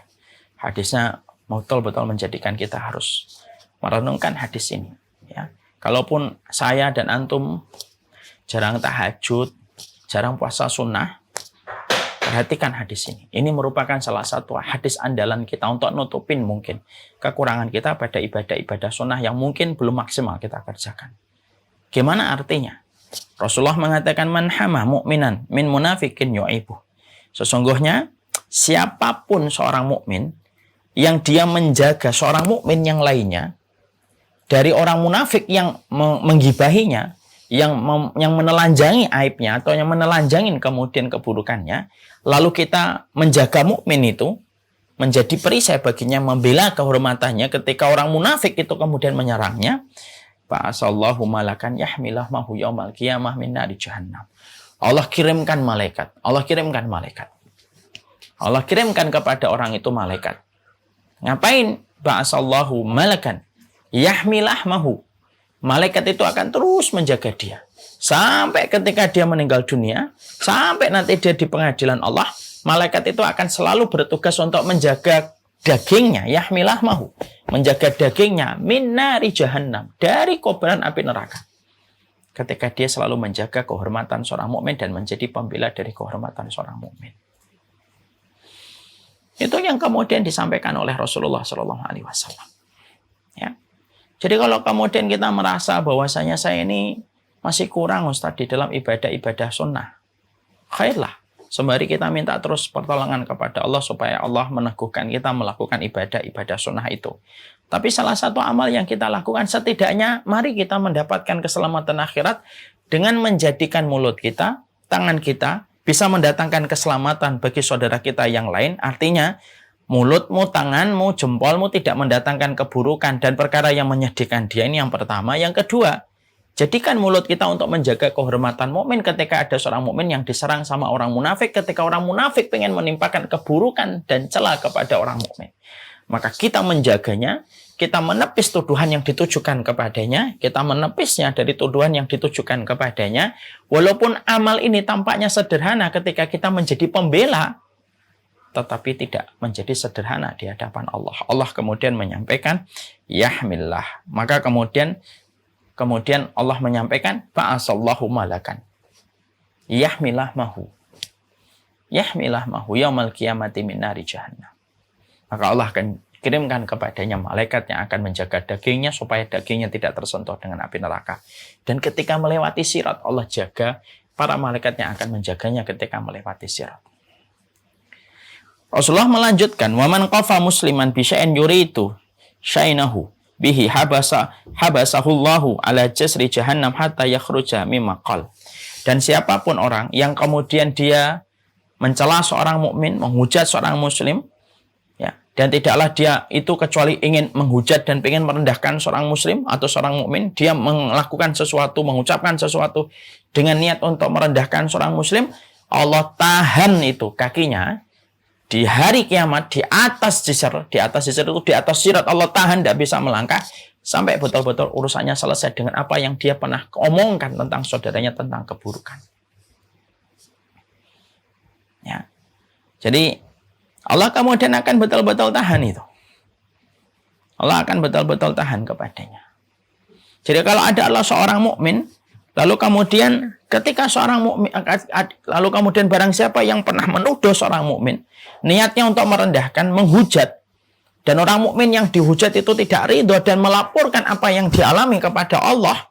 Hadisnya betul-betul menjadikan kita harus merenungkan hadis ini. Ya. Kalaupun saya dan antum jarang tahajud, jarang puasa sunnah, perhatikan hadis ini. Ini merupakan salah satu hadis andalan kita untuk nutupin mungkin kekurangan kita pada ibadah-ibadah sunnah yang mungkin belum maksimal kita kerjakan. Gimana artinya? Rasulullah mengatakan man hama mu'minan min munafikin yu'ibuh. Sesungguhnya siapapun seorang mukmin yang dia menjaga seorang mukmin yang lainnya dari orang munafik yang menggibahinya, yang menelanjangi aibnya atau yang menelanjangin kemudian keburukannya, lalu kita menjaga mukmin itu menjadi perisai baginya, membela kehormatannya ketika orang munafik itu kemudian menyerangnya, fa'asallahu malakan yahmilah mahu yaumal qiyamah min nari jahannam. Allah kirimkan malaikat. Allah kirimkan kepada orang itu malaikat. Ngapain? Ba'asallahu malakan yahmilah mahu. Malaikat itu akan terus menjaga dia. Sampai ketika dia meninggal dunia, sampai nanti dia di pengadilan Allah, malaikat itu akan selalu bertugas untuk menjaga dagingnya, yahmilah mahu. Menjaga dagingnya, min nari jahannam. Dari kobaran api neraka. Ketika dia selalu menjaga kehormatan seorang mukmin dan menjadi pembela dari kehormatan seorang mukmin. Itu yang kemudian disampaikan oleh Rasulullah Shallallahu Alaihi Wasallam. Ya. Jadi kalau kemudian kita merasa bahwasanya saya ini masih kurang Ustaz di dalam ibadah-ibadah sunnah, khairlah. Sembari kita minta terus pertolongan kepada Allah supaya Allah meneguhkan kita melakukan ibadah-ibadah sunnah itu. Tapi salah satu amal yang kita lakukan setidaknya mari kita mendapatkan keselamatan akhirat dengan menjadikan mulut kita, tangan kita bisa mendatangkan keselamatan bagi saudara kita yang lain. Artinya mulutmu, tanganmu, jempolmu tidak mendatangkan keburukan dan perkara yang menyedihkan dia. Ini yang pertama. Yang kedua, jadikan mulut kita untuk menjaga kehormatan mukmin ketika ada seorang mukmin yang diserang sama orang munafik, ketika orang munafik ingin menimpakan keburukan dan cela kepada orang mukmin. Maka kita menjaganya, kita menepis tuduhan yang ditujukan kepadanya, kita menepisnya dari tuduhan yang ditujukan kepadanya, walaupun amal ini tampaknya sederhana ketika kita menjadi pembela, tetapi tidak menjadi sederhana di hadapan Allah. Allah kemudian menyampaikan, yahmillah. Maka kemudian Allah menyampaikan, fa'asallahu malakan. Yahmilah mahu. Yahmilah mahu yaumal qiyamati min nari jahannam. Maka Allah akan kirimkan kepadanya malaikat yang akan menjaga dagingnya supaya dagingnya tidak tersentuh dengan api neraka. Dan ketika melewati sirat, Allah jaga para malaikat yang akan menjaganya ketika melewati sirat. Rasulullah melanjutkan, waman qafa musliman bi syai'in yuridu syainahu bihi habasahullahu ala jasri jahannam hatta yakhruja mimma qal. Dan siapapun orang yang kemudian dia mencela seorang mukmin, menghujat seorang muslim, ya, dan tidaklah dia itu kecuali ingin menghujat dan ingin merendahkan seorang muslim atau seorang mukmin, dia melakukan sesuatu, mengucapkan sesuatu dengan niat untuk merendahkan seorang muslim, Allah tahan itu kakinya di hari kiamat di atas jisr itu di atas sirat, Allah tahan, tidak bisa melangkah sampai betul-betul urusannya selesai dengan apa yang dia pernah omongkan tentang saudaranya tentang keburukan. Ya. Jadi Allah kemudian akan betul-betul tahan itu. Allah akan betul-betul tahan kepadanya. Jadi kalau ada Allah seorang mukmin, lalu kemudian ketika seorang mukmin, lalu kemudian barang siapa yang pernah menuduh seorang mukmin, niatnya untuk merendahkan, menghujat, dan orang mukmin yang dihujat itu tidak ridho dan melaporkan apa yang dialami kepada Allah,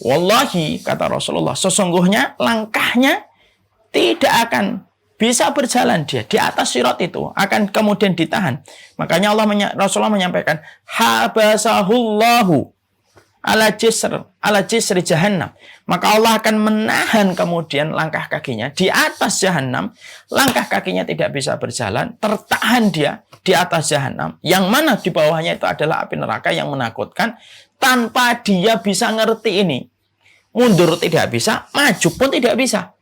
wallahi, kata Rasulullah, sesungguhnya langkahnya tidak akan bisa berjalan dia di atas sirat itu, akan kemudian ditahan. Makanya Rasulullah menyampaikan, habasahullahu ala jisri jahannam. Maka Allah akan menahan kemudian langkah kakinya di atas jahannam. Langkah kakinya tidak bisa berjalan, tertahan dia di atas jahannam, yang mana di bawahnya itu adalah api neraka yang menakutkan, tanpa dia bisa ngerti ini. Mundur tidak bisa, maju pun tidak bisa.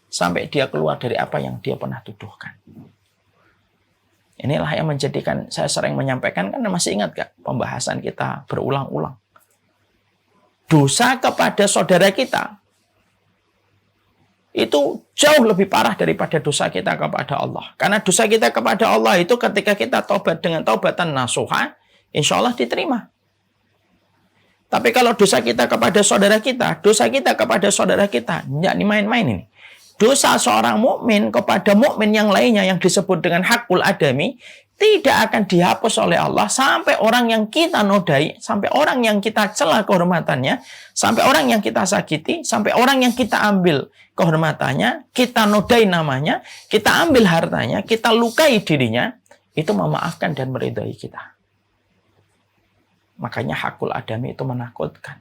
sampai dia keluar dari apa yang dia pernah tuduhkan. Inilah yang menjadikan saya sering menyampaikan, kan masih ingat gak pembahasan kita berulang-ulang. Dosa kepada saudara kita itu jauh lebih parah daripada dosa kita kepada Allah. Karena dosa kita kepada Allah itu ketika kita taubat dengan taubatan nasuha, insya Allah diterima. Tapi kalau dosa kita kepada saudara kita, tidak dimain-main ini. Dosa seorang mukmin kepada mukmin yang lainnya yang disebut dengan hakul adami tidak akan dihapus oleh Allah sampai orang yang kita nodai, sampai orang yang kita cela kehormatannya, sampai orang yang kita sakiti, sampai orang yang kita ambil kehormatannya, kita nodai namanya, kita ambil hartanya, kita lukai dirinya, itu memaafkan dan meridai kita. Makanya hakul adami itu menakutkan.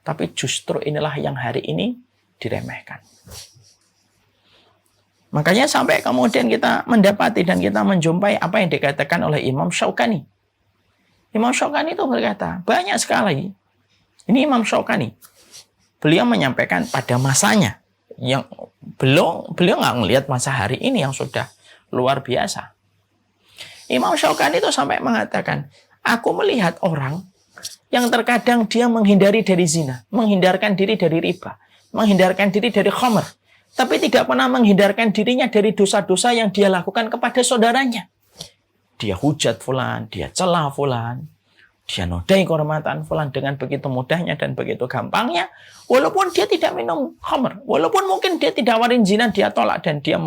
Tapi justru inilah yang hari ini diremehkan. Makanya sampai kemudian kita mendapati dan kita menjumpai apa yang dikatakan oleh Imam Syaukani. Imam Syaukani itu berkata, banyak sekali. Ini Imam Syaukani. Beliau menyampaikan pada masanya. Yang beliau nggak melihat masa hari ini yang sudah luar biasa. Imam Syaukani itu sampai mengatakan, aku melihat orang yang terkadang dia menghindari dari zina, menghindarkan diri dari riba, menghindarkan diri dari khamr, tapi tidak pernah menghindarkan dirinya dari dosa-dosa yang dia lakukan kepada saudaranya. Dia hujat fulan, dia celah fulan, dia nodai kehormatan fulan dengan begitu mudahnya dan begitu gampangnya. Walaupun dia tidak minum khamr, walaupun mungkin dia tidak warin zina, dia tolak dan dia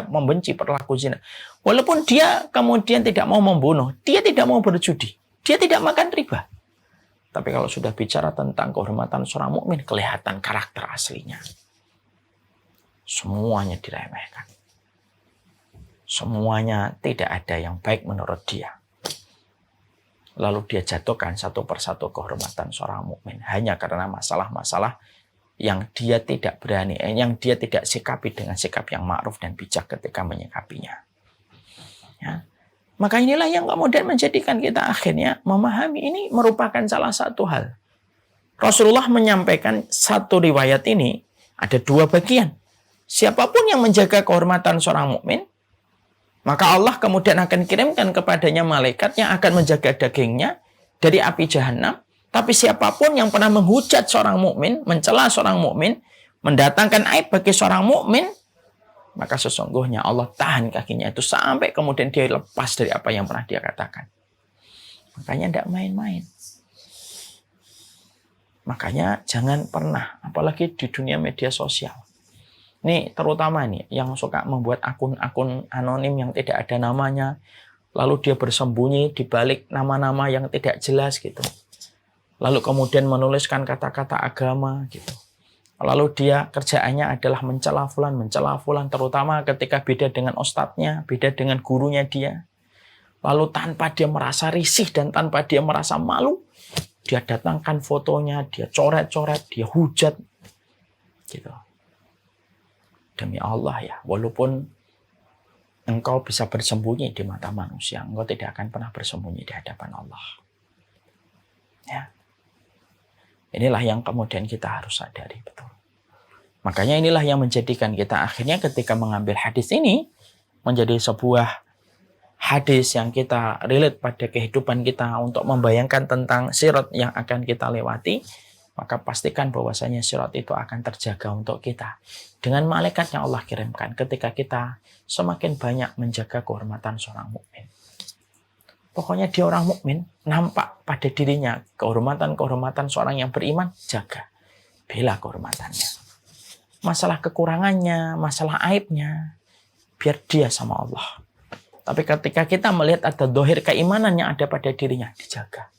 membenci perilaku zina. Walaupun dia kemudian tidak mau membunuh, dia tidak mau berjudi, dia tidak makan riba. Tapi kalau sudah bicara tentang kehormatan seorang mukmin, kelihatan karakter aslinya. Semuanya diremehkan. Semuanya tidak ada yang baik menurut dia. Lalu dia jatuhkan satu persatu kehormatan seorang mukmin hanya karena masalah-masalah yang dia tidak berani, yang dia tidak sikapi dengan sikap yang ma'ruf dan bijak ketika menyikapinya. Ya. Maka inilah yang kemudian menjadikan kita akhirnya memahami ini merupakan salah satu hal. Rasulullah menyampaikan satu riwayat ini ada dua bagian. Siapapun yang menjaga kehormatan seorang mukmin, maka Allah kemudian akan kirimkan kepadanya malaikat yang akan menjaga dagingnya dari api jahanam. Tapi siapapun yang pernah menghujat seorang mukmin, mencela seorang mukmin, mendatangkan aib bagi seorang mukmin, maka sesungguhnya Allah tahan kakinya itu sampai kemudian dia lepas dari apa yang pernah dia katakan. Makanya tidak main-main. Makanya jangan pernah, apalagi di dunia media sosial. Ini terutama nih yang suka membuat akun-akun anonim yang tidak ada namanya, lalu dia bersembunyi di balik nama-nama yang tidak jelas gitu. Lalu kemudian menuliskan kata-kata agama gitu. Lalu dia kerjaannya adalah mencela fulan, terutama ketika beda dengan ustadznya, beda dengan gurunya dia. Lalu tanpa dia merasa risih dan tanpa dia merasa malu, dia datangkan fotonya, dia coret-coret, dia hujat gitu. Demi Allah ya, walaupun engkau bisa bersembunyi di mata manusia, engkau tidak akan pernah bersembunyi di hadapan Allah. Ya. Inilah yang kemudian kita harus sadari betul. Makanya inilah yang menjadikan kita akhirnya ketika mengambil hadis ini menjadi sebuah hadis yang kita relate pada kehidupan kita untuk membayangkan tentang sirat yang akan kita lewati. Maka pastikan bahwasanya sirat itu akan terjaga untuk kita dengan malaikat yang Allah kirimkan ketika kita semakin banyak menjaga kehormatan seorang mukmin. Pokoknya dia orang mukmin, nampak pada dirinya kehormatan-kehormatan seorang yang beriman, jaga, bela kehormatannya. Masalah kekurangannya, masalah aibnya, biar dia sama Allah. Tapi ketika kita melihat ada dohir keimanan yang ada pada dirinya, dijaga.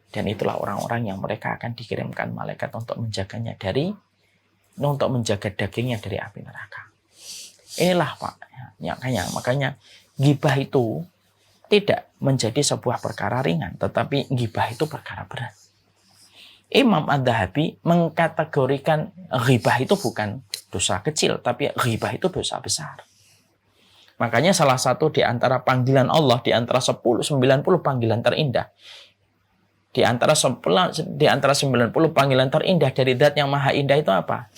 Dan itulah orang-orang yang mereka akan dikirimkan malaikat untuk menjaganya untuk menjaga dagingnya dari api neraka. Inilah Pak. Makanya gibah itu tidak menjadi sebuah perkara ringan, tetapi gibah itu perkara berat. Imam Adz-Dzahabi mengkategorikan ghibah itu bukan dosa kecil, tapi ghibah itu dosa besar. Makanya salah satu di antara panggilan Allah, di antara 90 panggilan terindah, di antara 90 panggilan terindah dari Zat yang Maha Indah itu apa?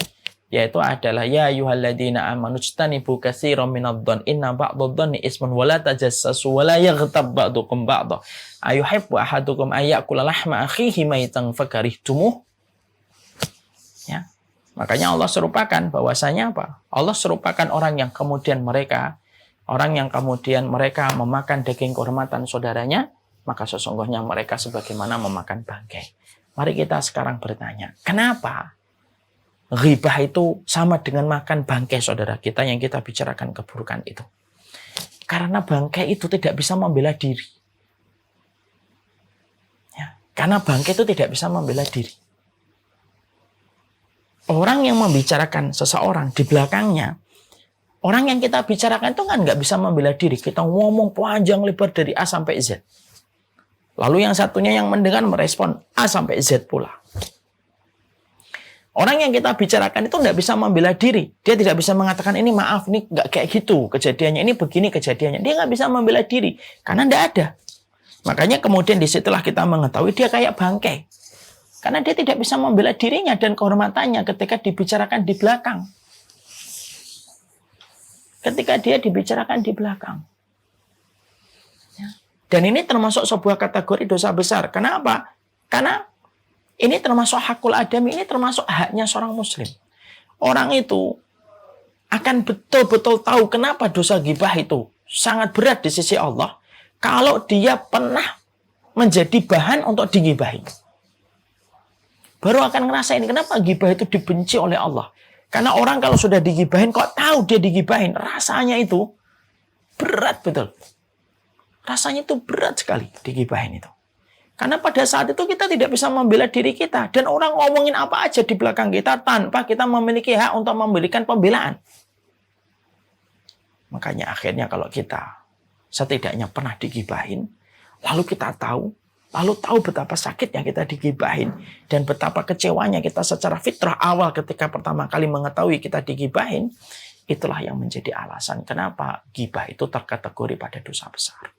yaitu adalah ya ayyuhalladzina amanu ijtanibu katsiran minadh-dhanni inna ba'dadh-dhanni ismun wa la tajassasu wa la yaghtab ba'dukum ba'dha ayuhibbu ahadukum ayyakula lahma akhihi maitan fakarihtumuh. Ya. Makanya Allah serupakan bahwasanya apa? Allah serupakan orang yang kemudian mereka memakan daging kehormatan saudaranya, maka sesungguhnya mereka sebagaimana memakan bangkai. Mari kita sekarang bertanya, kenapa ghibah itu sama dengan makan bangkai saudara kita yang kita bicarakan keburukan itu? Karena bangkai itu tidak bisa membela diri. Ya, karena bangkai itu tidak bisa membela diri. Orang yang membicarakan seseorang di belakangnya, orang yang kita bicarakan itu kan nggak bisa membela diri. Kita ngomong panjang lebar dari A sampai Z. Lalu yang satunya yang mendengar merespon A sampai Z pula. Orang yang kita bicarakan itu nggak bisa membela diri. Dia tidak bisa mengatakan ini maaf, ini nggak kayak gitu kejadiannya, ini begini kejadiannya. Dia nggak bisa membela diri karena nggak ada. Makanya kemudian disitulah kita mengetahui dia kayak bangkai. Karena dia tidak bisa membela dirinya dan kehormatannya ketika dibicarakan di belakang. Ketika dia dibicarakan di belakang. Dan ini termasuk sebuah kategori dosa besar. Kenapa? Karena ini termasuk hakul adami, ini termasuk haknya seorang muslim. Orang itu akan betul-betul tahu kenapa dosa ghibah itu sangat berat di sisi Allah kalau dia pernah menjadi bahan untuk dighibahin. Baru akan ngerasain kenapa ghibah itu dibenci oleh Allah. Karena orang kalau sudah dighibahin, kok tahu dia dighibahin, rasanya itu berat betul. Rasanya itu berat sekali dighibahin itu. Karena pada saat itu kita tidak bisa membela diri kita. Dan orang ngomongin apa aja di belakang kita tanpa kita memiliki hak untuk memberikan pembelaan. Makanya akhirnya kalau kita setidaknya pernah dighibahin, lalu kita tahu betapa sakitnya kita dighibahin. Dan betapa kecewanya kita secara fitrah awal ketika pertama kali mengetahui kita dighibahin. Itulah yang menjadi alasan kenapa ghibah itu terkategori pada dosa besar.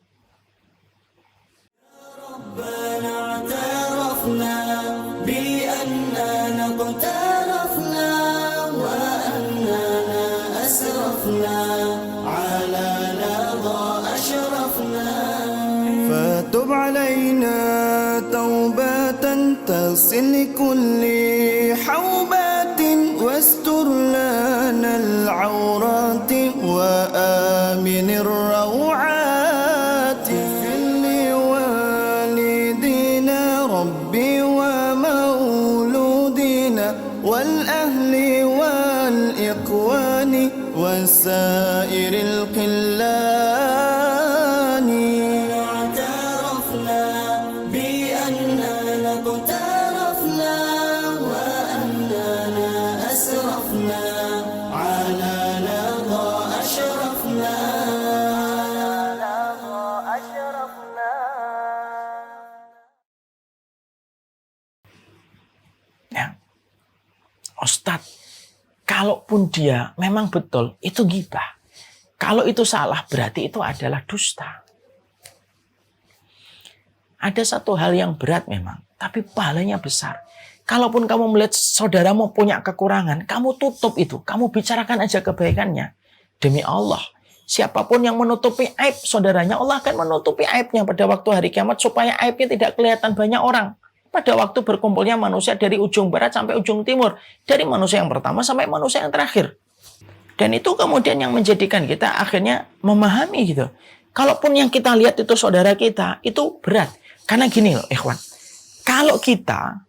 ربنا اعترفنا بأننا اقترفنا وأننا أسرفنا على لظى أشرفنا فتب علينا توبة تصل كل حوبات واستر لنا العورات وآمن الروعات والأهل والإخوان وسائر القلان اعترفنا بأننا اقترفنا وأننا أسرفنا على لظى أشرفنا Ustadz, kalaupun dia memang betul, itu ghibah. Kalau itu salah, berarti itu adalah dusta. Ada satu hal yang berat memang, tapi pahalanya besar. Kalaupun kamu melihat saudaramu punya kekurangan, kamu tutup itu. Kamu bicarakan aja kebaikannya. Demi Allah, siapapun yang menutupi aib saudaranya, Allah akan menutupi aibnya pada waktu hari kiamat supaya aibnya tidak kelihatan banyak orang. Pada waktu berkumpulnya manusia dari ujung barat sampai ujung timur. Dari manusia yang pertama sampai manusia yang terakhir. Dan itu kemudian yang menjadikan kita akhirnya memahami gitu. Kalaupun yang kita lihat itu saudara kita, itu berat. Karena gini loh ikhwan. Kalau kita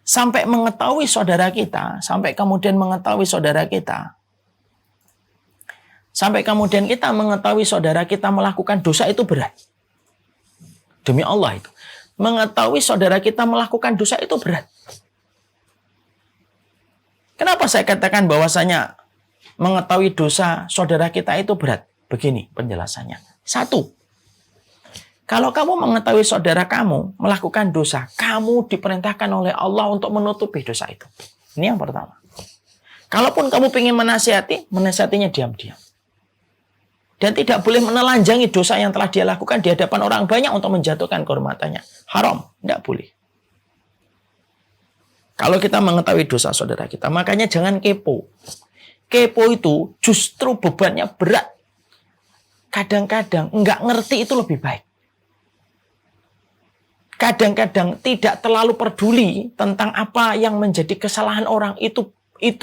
sampai mengetahui saudara kita, sampai kemudian mengetahui saudara kita, sampai kemudian kita mengetahui saudara kita melakukan dosa, itu berat. Demi Allah itu. Mengetahui saudara kita melakukan dosa itu berat. Kenapa saya katakan bahwasanya mengetahui dosa saudara kita itu berat? Begini penjelasannya. 1. Kalau kamu mengetahui saudara kamu melakukan dosa, kamu diperintahkan oleh Allah untuk menutupi dosa itu. Ini yang pertama. Kalaupun kamu ingin menasihatinya diam-diam. Dan tidak boleh menelanjangi dosa yang telah dia lakukan di hadapan orang banyak untuk menjatuhkan kehormatannya. Haram, tidak boleh. Kalau kita mengetahui dosa saudara kita, makanya jangan kepo. Kepo itu justru bebannya berat. Kadang-kadang nggak ngerti itu lebih baik. Kadang-kadang tidak terlalu peduli tentang apa yang menjadi kesalahan orang, itu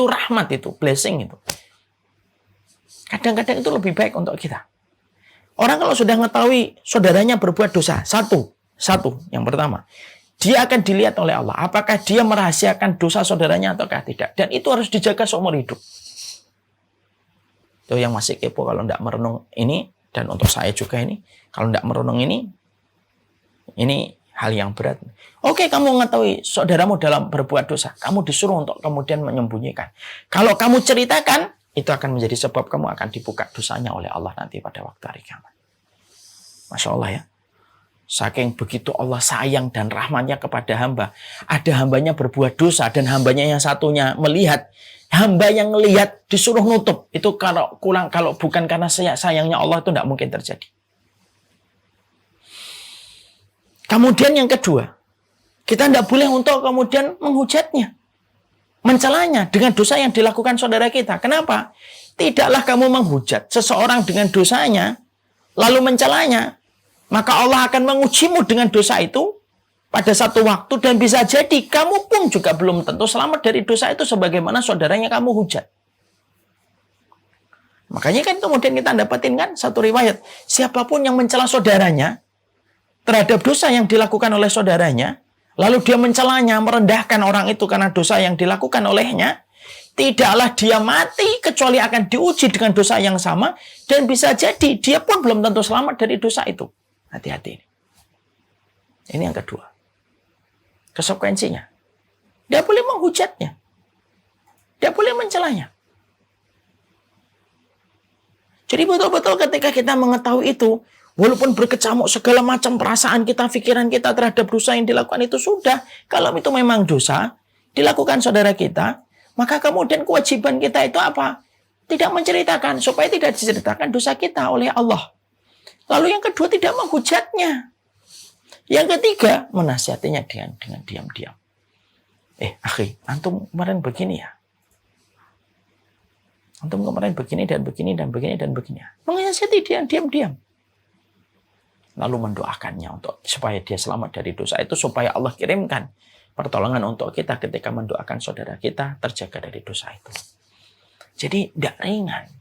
rahmat, itu blessing itu. Kadang-kadang itu lebih baik untuk kita. Orang kalau sudah mengetahui saudaranya berbuat dosa, satu yang pertama, dia akan dilihat oleh Allah apakah dia merahasiakan dosa saudaranya ataukah tidak, dan itu harus dijaga seumur hidup. Itu yang masih kepo kalau tidak merenung ini, dan untuk saya juga ini, kalau tidak merenung ini hal yang berat. Oke, kamu mengetahui saudaramu dalam berbuat dosa, kamu disuruh untuk kemudian menyembunyikan. Kalau kamu ceritakan, itu akan menjadi sebab kamu akan dibuka dosanya oleh Allah nanti pada waktu hari kiamat. Masya Allah ya. Saking begitu Allah sayang dan rahmatnya kepada hamba. Ada hambanya berbuat dosa dan hambanya yang satunya melihat. Hamba yang melihat disuruh nutup. Itu kalau bukan karena sayangnya Allah itu tidak mungkin terjadi. Kemudian yang kedua, kita tidak boleh untuk kemudian menghujatnya, mencelanya dengan dosa yang dilakukan saudara kita. Kenapa? Tidaklah kamu menghujat seseorang dengan dosanya, lalu mencelanya. Maka Allah akan mengujimu dengan dosa itu pada satu waktu, dan bisa jadi kamu pun juga belum tentu selamat dari dosa itu sebagaimana saudaranya kamu hujat. Makanya kan kemudian kita dapatin kan satu riwayat, siapapun yang mencela saudaranya terhadap dosa yang dilakukan oleh saudaranya, lalu dia mencelanya, merendahkan orang itu karena dosa yang dilakukan olehnya, tidaklah dia mati kecuali akan diuji dengan dosa yang sama, dan bisa jadi dia pun belum tentu selamat dari dosa itu. Hati-hati ini. Ini yang kedua. Konsekuensinya. Dia boleh menghujatnya. Dia boleh mencelanya. Jadi betul-betul ketika kita mengetahui itu, walaupun berkecamuk segala macam perasaan kita, pikiran kita terhadap dosa yang dilakukan itu sudah. Kalau itu memang dosa, dilakukan saudara kita, maka kemudian kewajiban kita itu apa? Tidak menceritakan, supaya tidak diceritakan dosa kita oleh Allah. Lalu yang kedua, tidak menghujatnya. Yang ketiga, menasihatinya dengan diam-diam. Akhi, antum kemarin begini ya. Antum kemarin begini dan begini dan begini dan begini. Menasihati dia diam-diam. Lalu mendoakannya supaya dia selamat dari dosa itu, supaya Allah kirimkan pertolongan untuk kita ketika mendoakan saudara kita terjaga dari dosa itu. Jadi tidak ringan.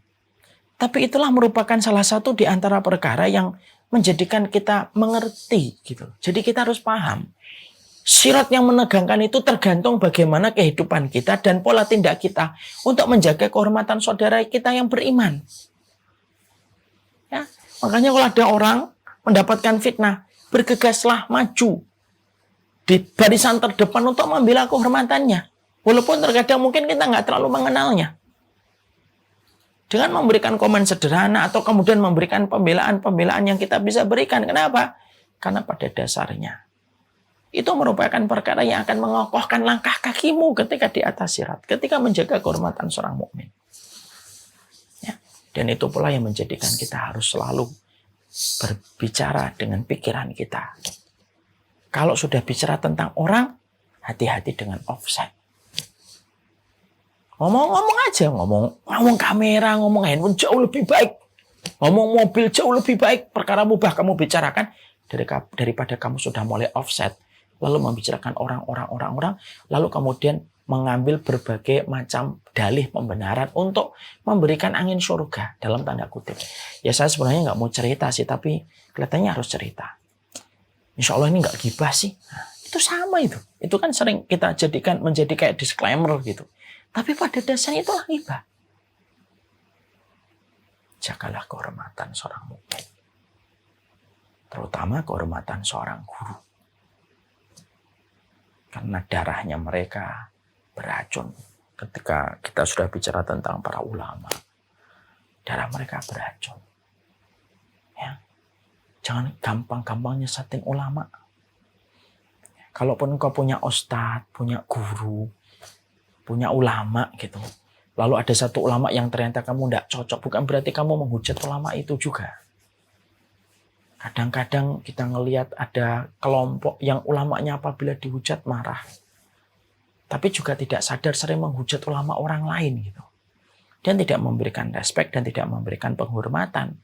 Tapi itulah merupakan salah satu di antara perkara yang menjadikan kita mengerti gitu. Jadi kita harus paham. Sirat yang menegangkan itu tergantung bagaimana kehidupan kita dan pola tindak kita untuk menjaga kehormatan saudara kita yang beriman. Ya, makanya kalau ada orang mendapatkan fitnah, bergegaslah maju di barisan terdepan untuk membela kehormatannya. Walaupun terkadang mungkin kita nggak terlalu mengenalnya. Dengan memberikan komen sederhana atau kemudian memberikan pembelaan yang kita bisa berikan. Kenapa? Karena pada dasarnya itu merupakan perkara yang akan mengokohkan langkah kakimu ketika di atas sirat, ketika menjaga kehormatan seorang mukmin. Ya. Dan itu pula yang menjadikan kita harus selalu berbicara dengan pikiran kita. Kalau sudah bicara tentang orang, hati-hati dengan offset. Ngomong-ngomong aja, ngomong kamera, ngomong handphone jauh lebih baik. Ngomong mobil jauh lebih baik. Perkara mubah kamu bicarakan daripada kamu sudah mulai offset. Lalu membicarakan orang, lalu kemudian mengambil berbagai macam dalih pembenaran untuk memberikan angin surga dalam tanda kutip. Ya saya sebenarnya nggak mau cerita sih, tapi kelihatannya harus cerita. Insya Allah ini nggak gibah sih. Nah, itu sama itu. Itu kan sering kita menjadi kayak disclaimer gitu. Tapi pada dasarnya itulah ghibah. Jagalah kehormatan seorang mukmin. Terutama kehormatan seorang guru. Karena darahnya mereka beracun. Ketika kita sudah bicara tentang para ulama, darah mereka beracun. Ya. Jangan gampang-gampang nyesatin ulama. Kalaupun engkau punya ustadz, punya guru, punya ulama gitu. Lalu ada satu ulama yang ternyata kamu tidak cocok. Bukan berarti kamu menghujat ulama itu juga. Kadang-kadang kita ngelihat ada kelompok yang ulamanya apabila dihujat marah. tapi juga tidak sadar sering menghujat ulama orang lain gitu. Dan tidak memberikan respek dan tidak memberikan penghormatan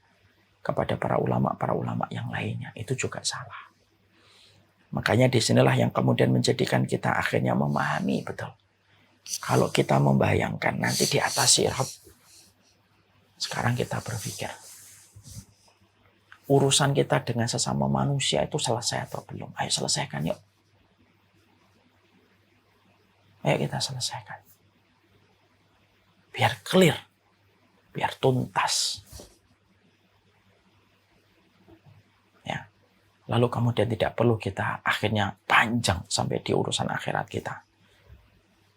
kepada para ulama yang lainnya. Itu juga salah. Makanya disinilah yang kemudian menjadikan kita akhirnya memahami betul. Kalau kita membayangkan nanti di atas sirat, sekarang kita berpikir, urusan kita dengan sesama manusia itu selesai atau belum? Ayo selesaikan yuk. Ayo kita selesaikan. Biar clear, biar tuntas. Ya. Lalu kemudian tidak perlu kita akhirnya panjang sampai di urusan akhirat kita.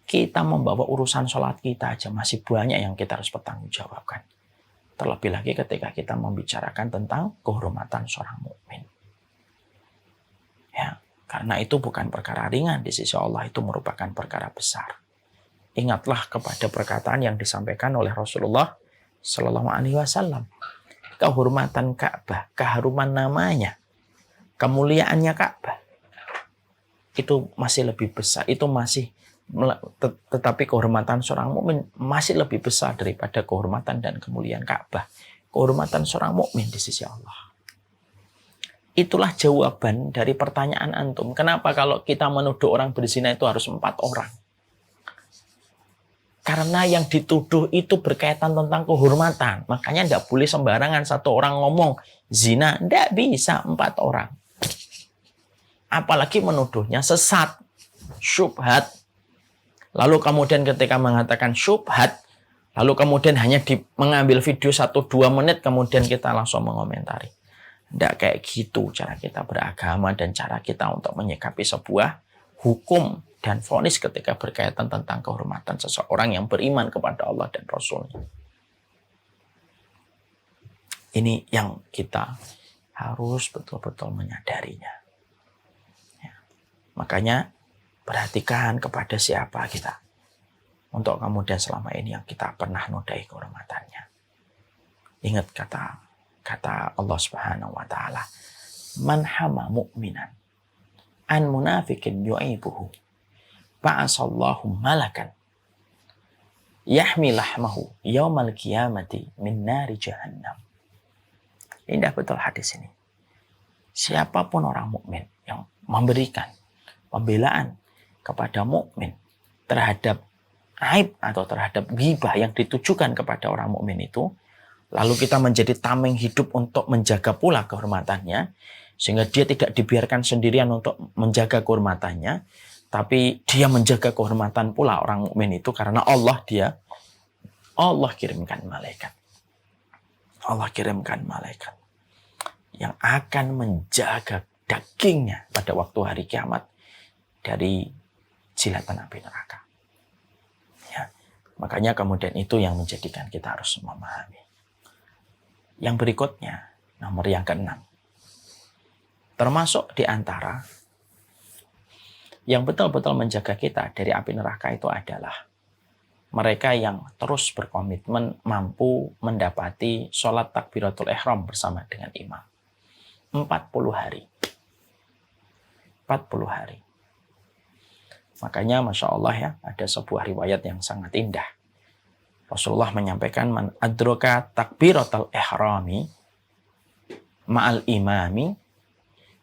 Kita membawa urusan sholat kita aja masih banyak yang kita harus pertanggungjawabkan. Terlebih lagi ketika kita membicarakan tentang kehormatan seorang mukmin. Ya, karena itu bukan perkara ringan di sisi Allah, itu merupakan perkara besar. Ingatlah kepada perkataan yang disampaikan oleh Rasulullah Sallallahu Alaihi Wasallam. Kehormatan Ka'bah, keharuman namanya, kemuliaannya Ka'bah, itu masih lebih besar. Itu masih, tetapi kehormatan seorang mukmin masih lebih besar daripada kehormatan dan kemuliaan Ka'bah. Kehormatan seorang mukmin di sisi Allah. Itulah jawaban dari pertanyaan antum. Kenapa kalau kita menuduh orang berzina itu harus 4 orang? Karena yang dituduh itu berkaitan tentang kehormatan. Makanya tidak boleh sembarangan satu orang ngomong zina. Tidak bisa 4 orang. Apalagi menuduhnya sesat, syubhat. Lalu kemudian ketika mengatakan syubhat, lalu kemudian hanya mengambil video 1-2 menit, kemudian kita langsung mengomentari. Tidak kayak gitu cara kita beragama dan cara kita untuk menyikapi sebuah hukum dan vonis ketika berkaitan tentang kehormatan seseorang yang beriman kepada Allah dan Rasul-Nya. Ini yang kita harus betul-betul menyadarinya. Ya. Makanya perhatikan kepada siapa kita. Untuk kemudian selama ini yang kita pernah nodai kehormatannya. Ingat kata Allah Subhanahu wa taala, "Man hama mu'minan an munafikin yu'ibuhu ba'asallahu malakan yahmilahmahu yaumal qiyamati min nari jahannam." Indah betul hadis ini. Siapapun orang mukmin yang memberikan pembelaan kepada mukmin terhadap aib atau terhadap ghibah yang ditujukan kepada orang mukmin itu, lalu kita menjadi tameng hidup untuk menjaga pula kehormatannya, sehingga dia tidak dibiarkan sendirian untuk menjaga kehormatannya, tapi dia menjaga kehormatan pula orang mukmin itu karena Allah kirimkan malaikat. Allah kirimkan malaikat yang akan menjaga dagingnya pada waktu hari kiamat dari jilatan api neraka. Ya, makanya kemudian itu yang menjadikan kita harus memahami. Yang berikutnya, nomor yang ke-6. Termasuk di antara yang betul-betul menjaga kita dari api neraka itu adalah mereka yang terus berkomitmen mampu mendapati sholat takbiratul ihram bersama dengan imam. 40 hari. 40 hari. Makanya Masya Allah ya, ada sebuah riwayat yang sangat indah. Rasulullah menyampaikan, man adroka takbiratul ihrami ma'al imami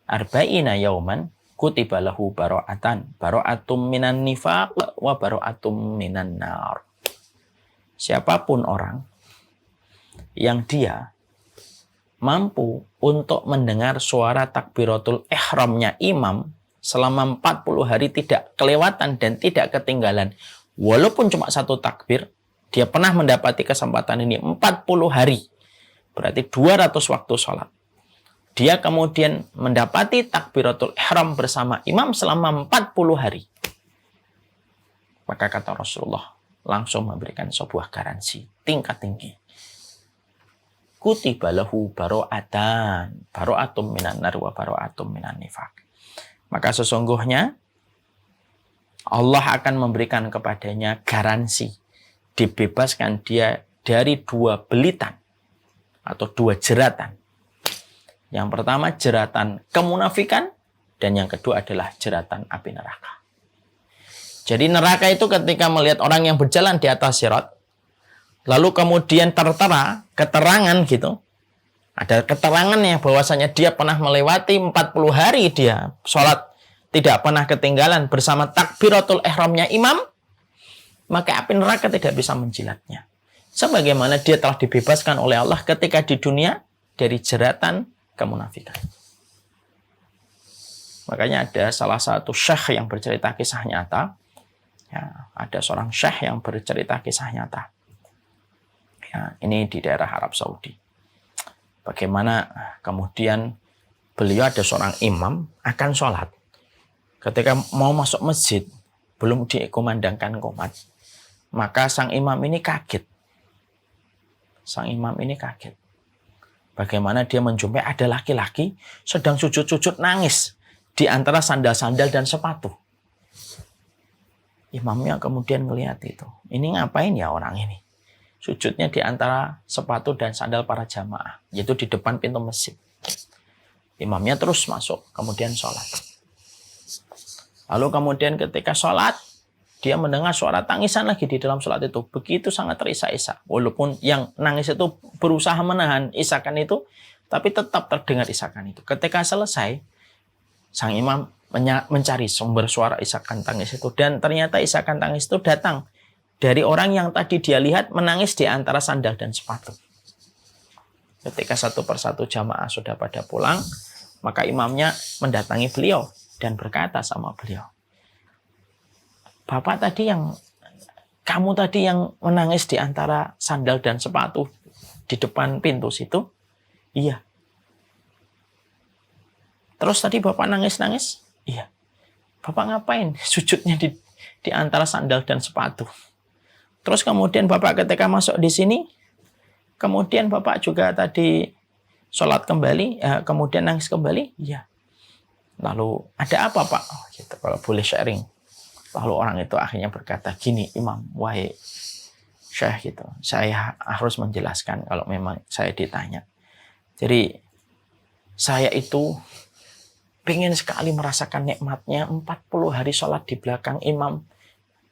arba'ina yauman kutiba lahu bara'atum minan nifaq wa bara'atum minan nar. Siapapun orang yang dia mampu untuk mendengar suara takbiratul ihramnya imam selama 40 hari tidak kelewatan dan tidak ketinggalan, walaupun cuma 1 takbir, dia pernah mendapati kesempatan ini 40 hari, berarti 200 waktu sholat. Dia kemudian mendapati takbiratul ihram bersama imam selama 40 hari. Maka kata Rasulullah langsung memberikan sebuah garansi tingkat tinggi. Kutiba lahu bara'atum minan nar wa bara'atum minan nifaq. Maka sesungguhnya Allah akan memberikan kepadanya garansi dibebaskan dia dari 2 belitan atau 2 jeratan. Yang pertama jeratan kemunafikan dan yang kedua adalah jeratan api neraka. Jadi neraka itu ketika melihat orang yang berjalan di atas sirat, lalu kemudian tertera keterangan gitu, ada keterangannya bahwasanya dia pernah melewati 40 hari dia sholat tidak pernah ketinggalan bersama takbiratul ihramnya imam, maka api neraka tidak bisa menjilatnya. Sebagaimana dia telah dibebaskan oleh Allah ketika di dunia dari jeratan kemunafikan. Makanya ada salah satu syekh yang bercerita kisah nyata. Ya, ada seorang syekh yang bercerita kisah nyata. Ya, ini di daerah Arab Saudi. Bagaimana kemudian beliau ada seorang imam akan sholat. Ketika mau masuk masjid, belum dikumandangkan qomat, maka sang imam ini kaget. Sang imam ini kaget. Bagaimana dia menjumpai ada laki-laki sedang sujud-sujud nangis di antara sandal-sandal dan sepatu. Imamnya kemudian melihat itu. Ini ngapain ya orang ini? Sujudnya di antara sepatu dan sandal para jamaah, yaitu di depan pintu masjid. Imamnya terus masuk, kemudian sholat. Lalu kemudian ketika sholat, dia mendengar suara tangisan lagi di dalam sholat itu. Begitu sangat terisak-isak. Walaupun yang nangis itu berusaha menahan isakan itu, tapi tetap terdengar isakan itu. Ketika selesai, sang imam mencari sumber suara isakan tangis itu. Dan ternyata isakan tangis itu datang dari orang yang tadi dia lihat menangis di antara sandal dan sepatu. Ketika satu persatu jamaah sudah pada pulang, maka imamnya mendatangi beliau dan berkata sama beliau, kamu tadi yang menangis di antara sandal dan sepatu di depan pintu situ? Iya. Terus tadi Bapak nangis-nangis? Iya. Bapak ngapain sujudnya di antara sandal dan sepatu? Terus kemudian Bapak ketika masuk di sini, kemudian Bapak juga tadi sholat kembali, kemudian nangis kembali? Iya. Lalu ada apa Pak? Oh, gitu, kalau boleh sharing. Lalu orang itu akhirnya berkata, gini Imam, wahai Syekh gitu, saya harus menjelaskan kalau memang saya ditanya. Jadi saya itu pengen sekali merasakan nikmatnya 40 hari sholat di belakang imam,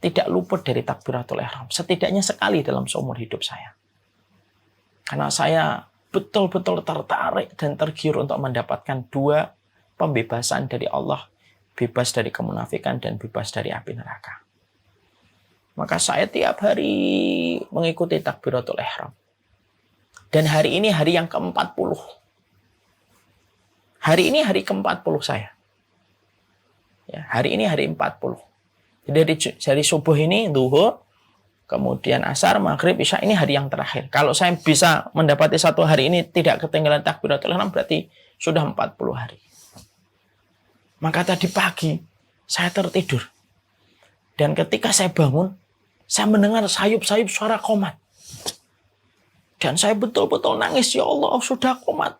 tidak luput dari takbiratul ihram. Setidaknya sekali dalam seumur hidup saya. Karena saya betul-betul tertarik dan tergiur untuk mendapatkan 2 pembebasan dari Allah. Bebas dari kemunafikan dan bebas dari api neraka. Maka saya tiap hari mengikuti takbiratul ihram. Dan hari ini hari yang ke-40. Hari ini hari ke-40 saya. Ya, hari ini hari 40. Jadi dari subuh ini, zuhur, kemudian asar, maghrib, isya, ini hari yang terakhir. Kalau saya bisa mendapati satu hari ini tidak ketinggalan takbiratul ihram, berarti sudah 40 hari. Maka tadi pagi, saya tertidur. Dan ketika saya bangun, saya mendengar sayup-sayup suara qomat. Dan saya betul-betul nangis, ya Allah, sudah qomat.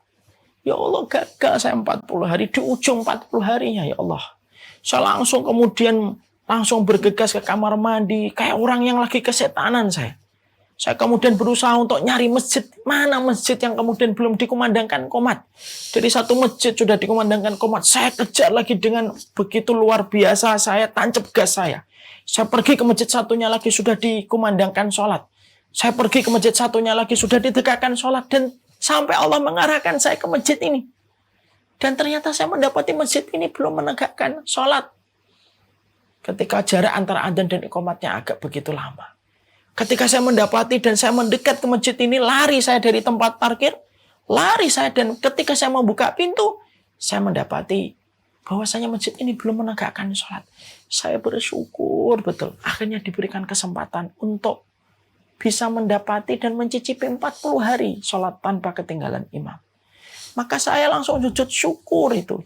Ya Allah, gagal saya 40 hari. Di ujung 40 harinya, ya Allah. Saya langsung bergegas ke kamar mandi. Kayak orang yang lagi kesetanan saya. Saya kemudian berusaha untuk nyari masjid. Mana masjid yang kemudian belum dikumandangkan qomat. Dari satu masjid sudah dikumandangkan qomat. Saya kejar lagi dengan begitu luar biasa. Saya tancap gas saya. Saya pergi ke masjid satunya lagi sudah dikumandangkan sholat. Saya pergi ke masjid satunya lagi sudah ditegakkan sholat. Dan sampai Allah mengarahkan saya ke masjid ini. Dan ternyata saya mendapati masjid ini belum menegakkan sholat. Ketika jarak antara adzan dan iqamatnya agak begitu lama. Ketika saya mendapati dan saya mendekat ke masjid ini, lari saya dari tempat parkir. Lari saya dan ketika saya membuka pintu, saya mendapati bahwasanya masjid ini belum menegakkan sholat. Saya bersyukur betul. Akhirnya diberikan kesempatan untuk bisa mendapati dan mencicipi 40 hari sholat tanpa ketinggalan imam. Maka saya langsung sujud syukur itu.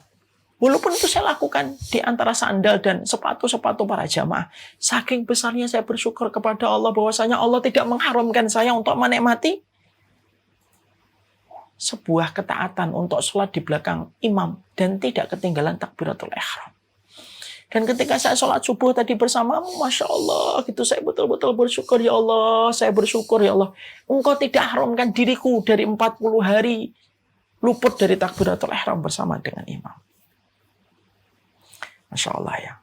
Walaupun itu saya lakukan di antara sandal dan sepatu-sepatu para jamaah. Saking besarnya saya bersyukur kepada Allah bahwasanya Allah tidak mengharamkan saya untuk menikmati sebuah ketaatan untuk sholat di belakang imam dan tidak ketinggalan takbiratul ihram. Dan ketika saya sholat subuh tadi bersamamu, Masya Allah, gitu, saya betul-betul bersyukur, ya Allah, saya bersyukur, ya Allah. Engkau tidak haramkan diriku dari 40 hari luput dari takbiratul ihram bersama dengan imam. Masya Allah ya.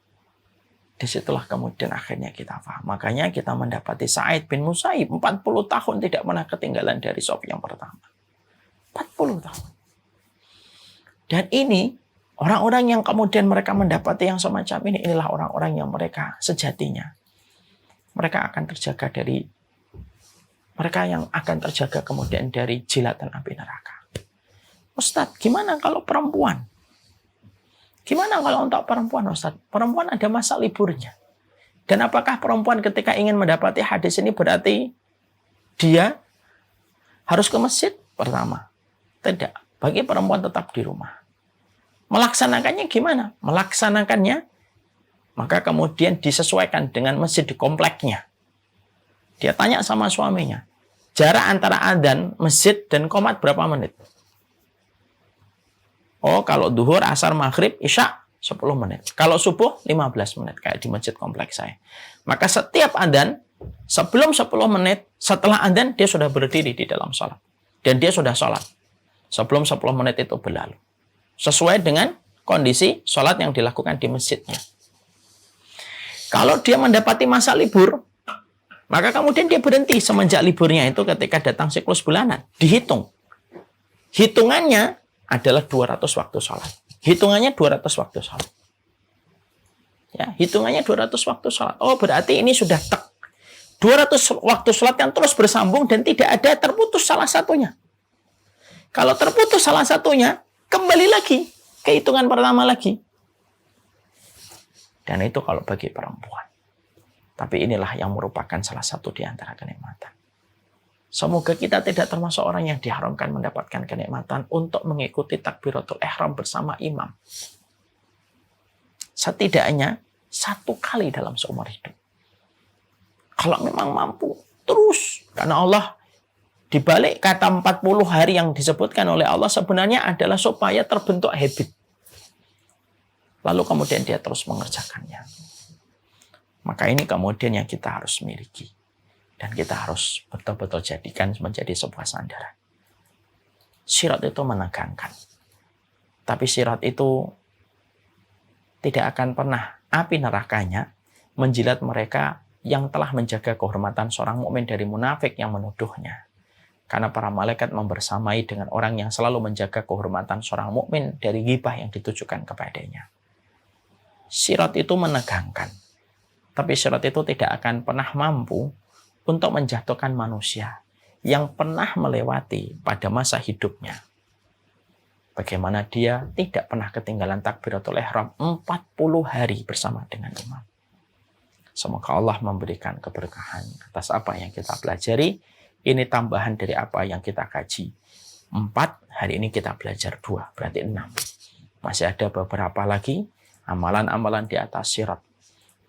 Disitulah kemudian akhirnya kita paham. Makanya kita mendapati Sa'id bin Musayyib 40 tahun tidak pernah ketinggalan dari shaf yang pertama. 40 tahun. Dan ini orang-orang yang kemudian mereka mendapati yang semacam ini, inilah orang-orang yang mereka sejatinya mereka akan terjaga dari mereka yang akan terjaga kemudian dari jilatan api neraka. Ustadz, gimana kalau perempuan? Gimana kalau untuk perempuan, Ustadz? Perempuan ada masa liburnya. Dan apakah perempuan ketika ingin mendapati hadis ini berarti dia harus ke masjid? Pertama, tidak. Bagi perempuan tetap di rumah. Melaksanakannya gimana? Melaksanakannya, maka kemudian disesuaikan dengan masjid di kompleknya. Dia tanya sama suaminya, jarak antara adzan, masjid, dan qomat berapa menit? Oh, kalau duhur, asar, maghrib, isya 10 menit. Kalau subuh 15 menit kayak di masjid kompleks saya. Maka setiap adzan sebelum 10 menit, setelah adzan dia sudah berdiri di dalam sholat. Dan dia sudah sholat. Sebelum 10 menit itu berlalu. Sesuai dengan kondisi sholat yang dilakukan di masjidnya. Kalau dia mendapati masa libur, maka kemudian dia berhenti semenjak liburnya itu ketika datang siklus bulanan. Dihitung. Hitungannya adalah 200 waktu sholat. Hitungannya 200 waktu sholat. Ya, hitungannya 200 waktu sholat. Oh, berarti ini sudah 200 waktu sholat yang terus bersambung dan tidak ada terputus salah satunya. Kalau terputus salah satunya, kembali lagi ke hitungan pertama lagi. Dan itu kalau bagi perempuan. Tapi inilah yang merupakan salah satu di antara kenikmatan. Semoga kita tidak termasuk orang yang diharamkan mendapatkan kenikmatan untuk mengikuti takbiratul ihram bersama imam. Setidaknya 1 kali dalam seumur hidup. Kalau memang mampu, terus. Karena Allah, dibalik kata 40 hari yang disebutkan oleh Allah sebenarnya adalah supaya terbentuk habit. Lalu kemudian dia terus mengerjakannya. Maka ini kemudian yang kita harus miliki. Dan kita harus betul-betul jadikan menjadi sebuah sandaran. Sirat itu menegangkan. Tapi sirat itu tidak akan pernah api nerakanya menjilat mereka yang telah menjaga kehormatan seorang mukmin dari munafik yang menuduhnya. Karena para malaikat membersamai dengan orang yang selalu menjaga kehormatan seorang mukmin dari ghibah yang ditujukan kepadanya. Sirat itu menegangkan. Tapi sirat itu tidak akan pernah mampu untuk menjatuhkan manusia yang pernah melewati pada masa hidupnya. Bagaimana dia tidak pernah ketinggalan takbiratul ihram 40 hari bersama dengan imam. Semoga Allah memberikan keberkahan atas apa yang kita pelajari. Ini tambahan dari apa yang kita kaji. 4, hari ini kita belajar 2, berarti 6. Masih ada beberapa lagi amalan-amalan di atas sirat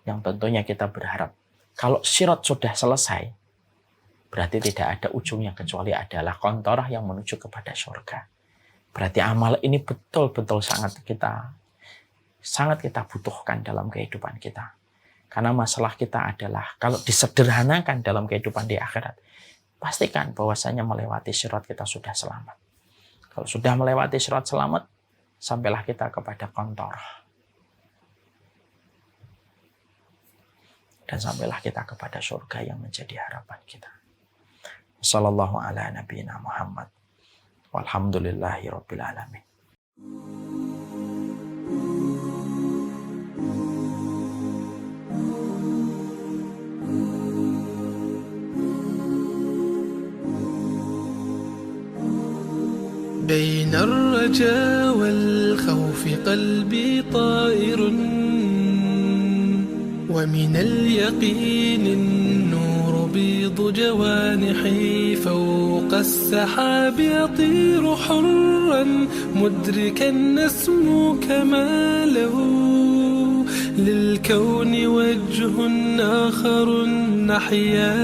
yang tentunya kita berharap kalau sirat sudah selesai, berarti tidak ada ujungnya kecuali adalah kontorah yang menuju kepada surga. Berarti amal ini betul-betul sangat kita butuhkan dalam kehidupan kita. Karena masalah kita adalah kalau disederhanakan dalam kehidupan di akhirat, pastikan bahwasanya melewati sirat kita sudah selamat. Kalau sudah melewati sirat selamat, sampailah kita kepada kontorah. Dan sampailah kita kepada surga yang menjadi harapan kita. Sallallahu ala nabiyina Muhammad. Walhamdulillahi rabbil alamin. بين الرجا والخوف قلبي طائر ومن اليقين النور بيض جوانحي فوق السحاب يطير حرا مدركا نسمو كماله للكون وجه آخر نحيا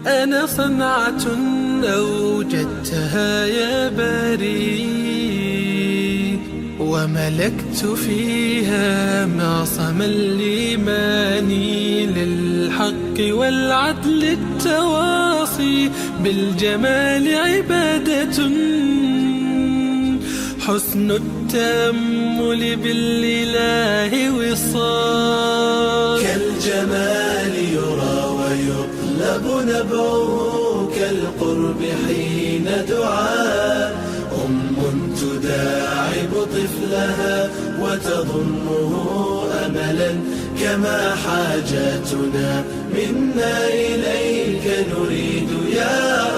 أنا صنعة أوجدتها يا باري وملكت فيها معصم الإيمان للحق والعدل التواصي بالجمال عبادة حسن التأمل بالإله وصال كالجمال يرى ويطلب نبعه كالقرب حين دعاء تداعب طفلها وتظنه أملا كما حاجاتنا منا إليك نريد يا